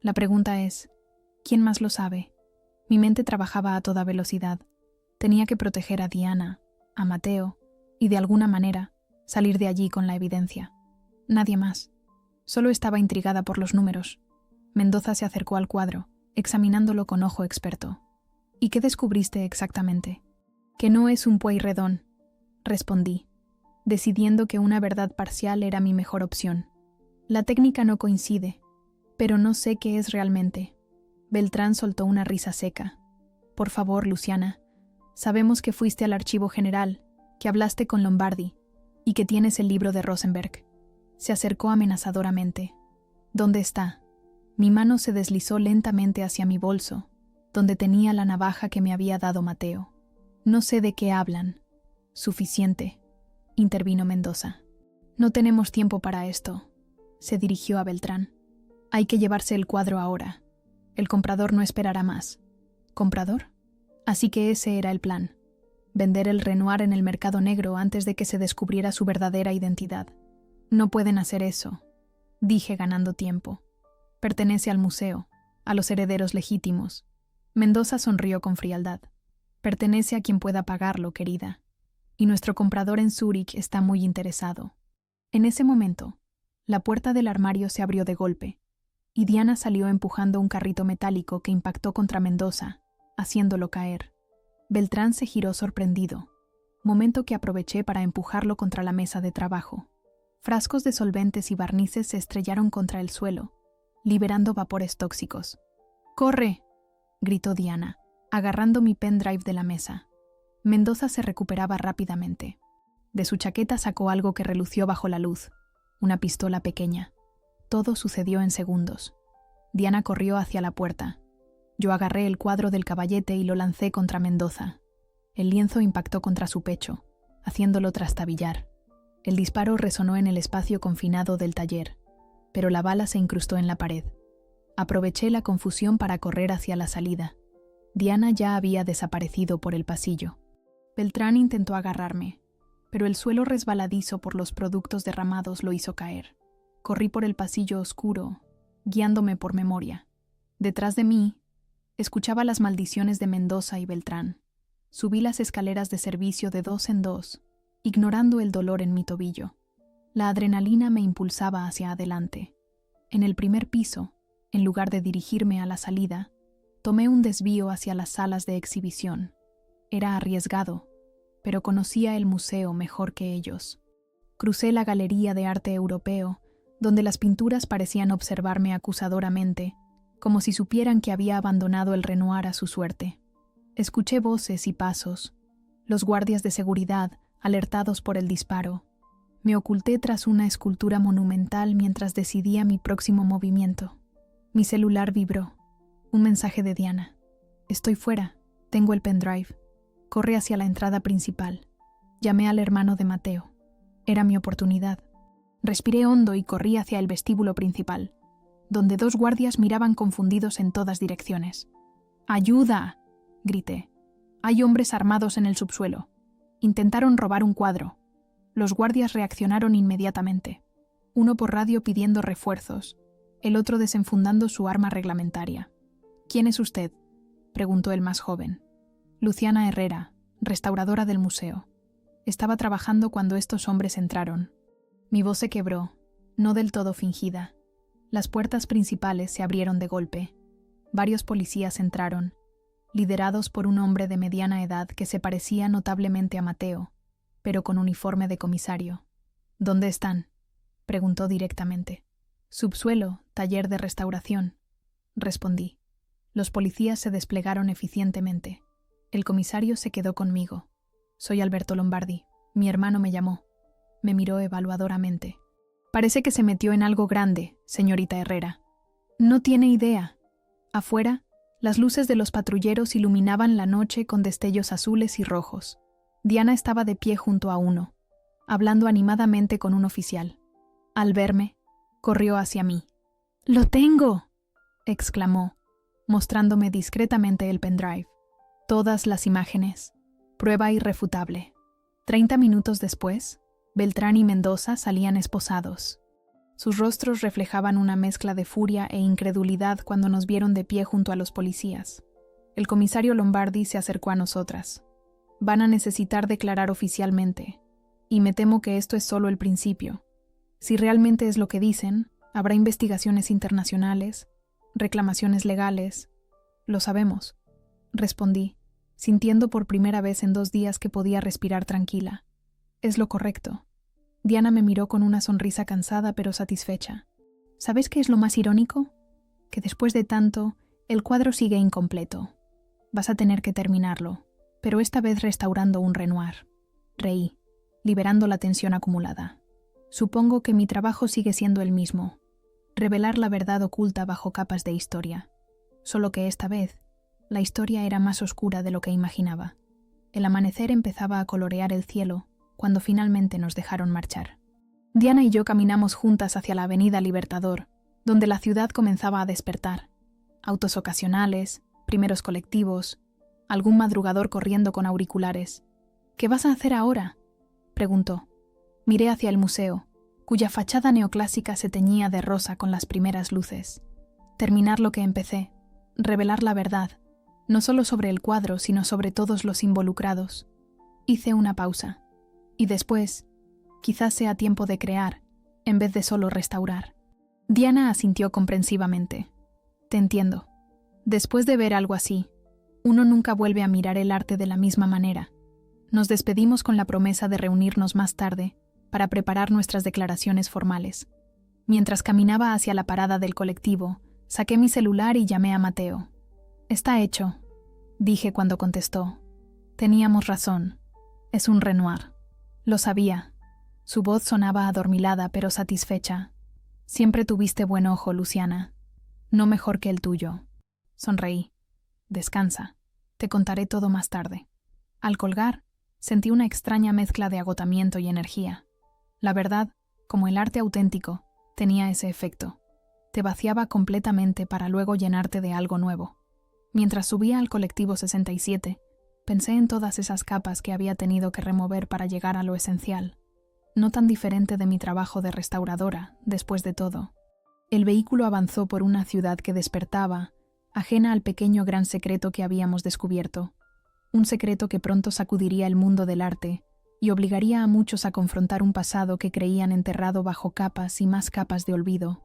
La pregunta es, ¿quién más lo sabe?» Mi mente trabajaba a toda velocidad. Tenía que proteger a Diana, a Mateo, y de alguna manera salir de allí con la evidencia. Nadie más. Solo estaba intrigada por los números. Mendoza se acercó al cuadro, examinándolo con ojo experto. «¿Y qué descubriste exactamente?» «Que no es un Pueyrredón», respondí, decidiendo que una verdad parcial era mi mejor opción. «La técnica no coincide», Pero no sé qué es realmente. Beltrán soltó una risa seca. Por favor, Luciana. Sabemos que fuiste al archivo general, que hablaste con Lombardi y que tienes el libro de Rosenberg. Se acercó amenazadoramente. ¿Dónde está? Mi mano se deslizó lentamente hacia mi bolso, donde tenía la navaja que me había dado Mateo. No sé de qué hablan. Suficiente, intervino Mendoza. No tenemos tiempo para esto. Se dirigió a Beltrán. Hay que llevarse el cuadro ahora. El comprador no esperará más. ¿Comprador? Así que ese era el plan. Vender el Renoir en el mercado negro antes de que se descubriera su verdadera identidad. No pueden hacer eso, dije ganando tiempo. Pertenece al museo, a los herederos legítimos. Mendoza sonrió con frialdad. Pertenece a quien pueda pagarlo, querida. Y nuestro comprador en Zúrich está muy interesado. En ese momento, la puerta del armario se abrió de golpe, y Diana salió empujando un carrito metálico que impactó contra Mendoza, haciéndolo caer. Beltrán se giró sorprendido, momento que aproveché para empujarlo contra la mesa de trabajo. Frascos de solventes y barnices se estrellaron contra el suelo, liberando vapores tóxicos. ¡Corre!, gritó Diana, agarrando mi pendrive de la mesa. Mendoza se recuperaba rápidamente. De su chaqueta sacó algo que relució bajo la luz, una pistola pequeña. Todo sucedió en segundos. Diana corrió hacia la puerta. Yo agarré el cuadro del caballete y lo lancé contra Mendoza. El lienzo impactó contra su pecho, haciéndolo trastabillar. El disparo resonó en el espacio confinado del taller, pero la bala se incrustó en la pared. Aproveché la confusión para correr hacia la salida. Diana ya había desaparecido por el pasillo. Beltrán intentó agarrarme, pero el suelo resbaladizo por los productos derramados lo hizo caer. Corrí por el pasillo oscuro, guiándome por memoria. Detrás de mí, escuchaba las maldiciones de Mendoza y Beltrán. Subí las escaleras de servicio de 2 en 2, ignorando el dolor en mi tobillo. La adrenalina me impulsaba hacia adelante. En el primer piso, en lugar de dirigirme a la salida, tomé un desvío hacia las salas de exhibición. Era arriesgado, pero conocía el museo mejor que ellos. Crucé la Galería de Arte Europeo, donde las pinturas parecían observarme acusadoramente, como si supieran que había abandonado el Renoir a su suerte. Escuché voces y pasos. Los guardias de seguridad, alertados por el disparo. Me oculté tras una escultura monumental mientras decidía mi próximo movimiento. Mi celular vibró. Un mensaje de Diana. Estoy fuera. Tengo el pendrive. Corre hacia la entrada principal. Llamé al hermano de Mateo. Era mi oportunidad. Respiré hondo y corrí hacia el vestíbulo principal, donde 2 guardias miraban confundidos en todas direcciones. ¡Ayuda!, grité. Hay hombres armados en el subsuelo. Intentaron robar un cuadro. Los guardias reaccionaron inmediatamente. Uno por radio pidiendo refuerzos, el otro desenfundando su arma reglamentaria. ¿Quién es usted?, preguntó el más joven. Luciana Herrera, restauradora del museo. Estaba trabajando cuando estos hombres entraron. Mi voz se quebró, no del todo fingida. Las puertas principales se abrieron de golpe. Varios policías entraron, liderados por un hombre de mediana edad que se parecía notablemente a Mateo, pero con uniforme de comisario. ¿Dónde están?, preguntó directamente. Subsuelo, taller de restauración, respondí. Los policías se desplegaron eficientemente. El comisario se quedó conmigo. Soy Alberto Lombardi. Mi hermano me llamó. Me miró evaluadoramente. Parece que se metió en algo grande, señorita Herrera. No tiene idea. Afuera, las luces de los patrulleros iluminaban la noche con destellos azules y rojos. Diana estaba de pie junto a uno, hablando animadamente con un oficial. Al verme, corrió hacia mí. ¡Lo tengo!, exclamó, mostrándome discretamente el pendrive. Todas las imágenes. Prueba irrefutable. 30 minutos después, Beltrán y Mendoza salían esposados. Sus rostros reflejaban una mezcla de furia e incredulidad cuando nos vieron de pie junto a los policías. El comisario Lombardi se acercó a nosotras. Van a necesitar declarar oficialmente, y me temo que esto es solo el principio. Si realmente es lo que dicen, habrá investigaciones internacionales, reclamaciones legales. Lo sabemos, respondí, sintiendo por primera vez en 2 días que podía respirar tranquila. Es lo correcto. Diana me miró con una sonrisa cansada pero satisfecha. ¿Sabes qué es lo más irónico? que después de tanto, el cuadro sigue incompleto. Vas a tener que terminarlo, pero esta vez restaurando un Renoir. Reí, liberando la tensión acumulada. Supongo que mi trabajo sigue siendo el mismo, revelar la verdad oculta bajo capas de historia. Solo que esta vez, la historia era más oscura de lo que imaginaba. El amanecer empezaba a colorear el cielo cuando finalmente nos dejaron marchar. Diana y yo caminamos juntas hacia la avenida Libertador, donde la ciudad comenzaba a despertar. Autos ocasionales, primeros colectivos, algún madrugador corriendo con auriculares. ¿Qué vas a hacer ahora?, preguntó. Miré hacia el museo, cuya fachada neoclásica se teñía de rosa con las primeras luces. Terminar lo que empecé, revelar la verdad, no solo sobre el cuadro, sino sobre todos los involucrados. Hice una pausa. Y después, quizás sea tiempo de crear, en vez de solo restaurar. Diana asintió comprensivamente. Te entiendo. Después de ver algo así, uno nunca vuelve a mirar el arte de la misma manera. Nos despedimos con la promesa de reunirnos más tarde para preparar nuestras declaraciones formales. Mientras caminaba hacia la parada del colectivo, saqué mi celular y llamé a Mateo. Está hecho, dije cuando contestó. Teníamos razón. Es un Renoir. Lo sabía. Su voz sonaba adormilada pero satisfecha. Siempre tuviste buen ojo, Luciana. No mejor que el tuyo. Sonreí. Descansa. Te contaré todo más tarde. Al colgar, sentí una extraña mezcla de agotamiento y energía. La verdad, como el arte auténtico, tenía ese efecto. Te vaciaba completamente para luego llenarte de algo nuevo. Mientras subía al colectivo 67, pensé en todas esas capas que había tenido que remover para llegar a lo esencial. No tan diferente de mi trabajo de restauradora, después de todo. El vehículo avanzó por una ciudad que despertaba, ajena al pequeño gran secreto que habíamos descubierto. Un secreto que pronto sacudiría el mundo del arte y obligaría a muchos a confrontar un pasado que creían enterrado bajo capas y más capas de olvido.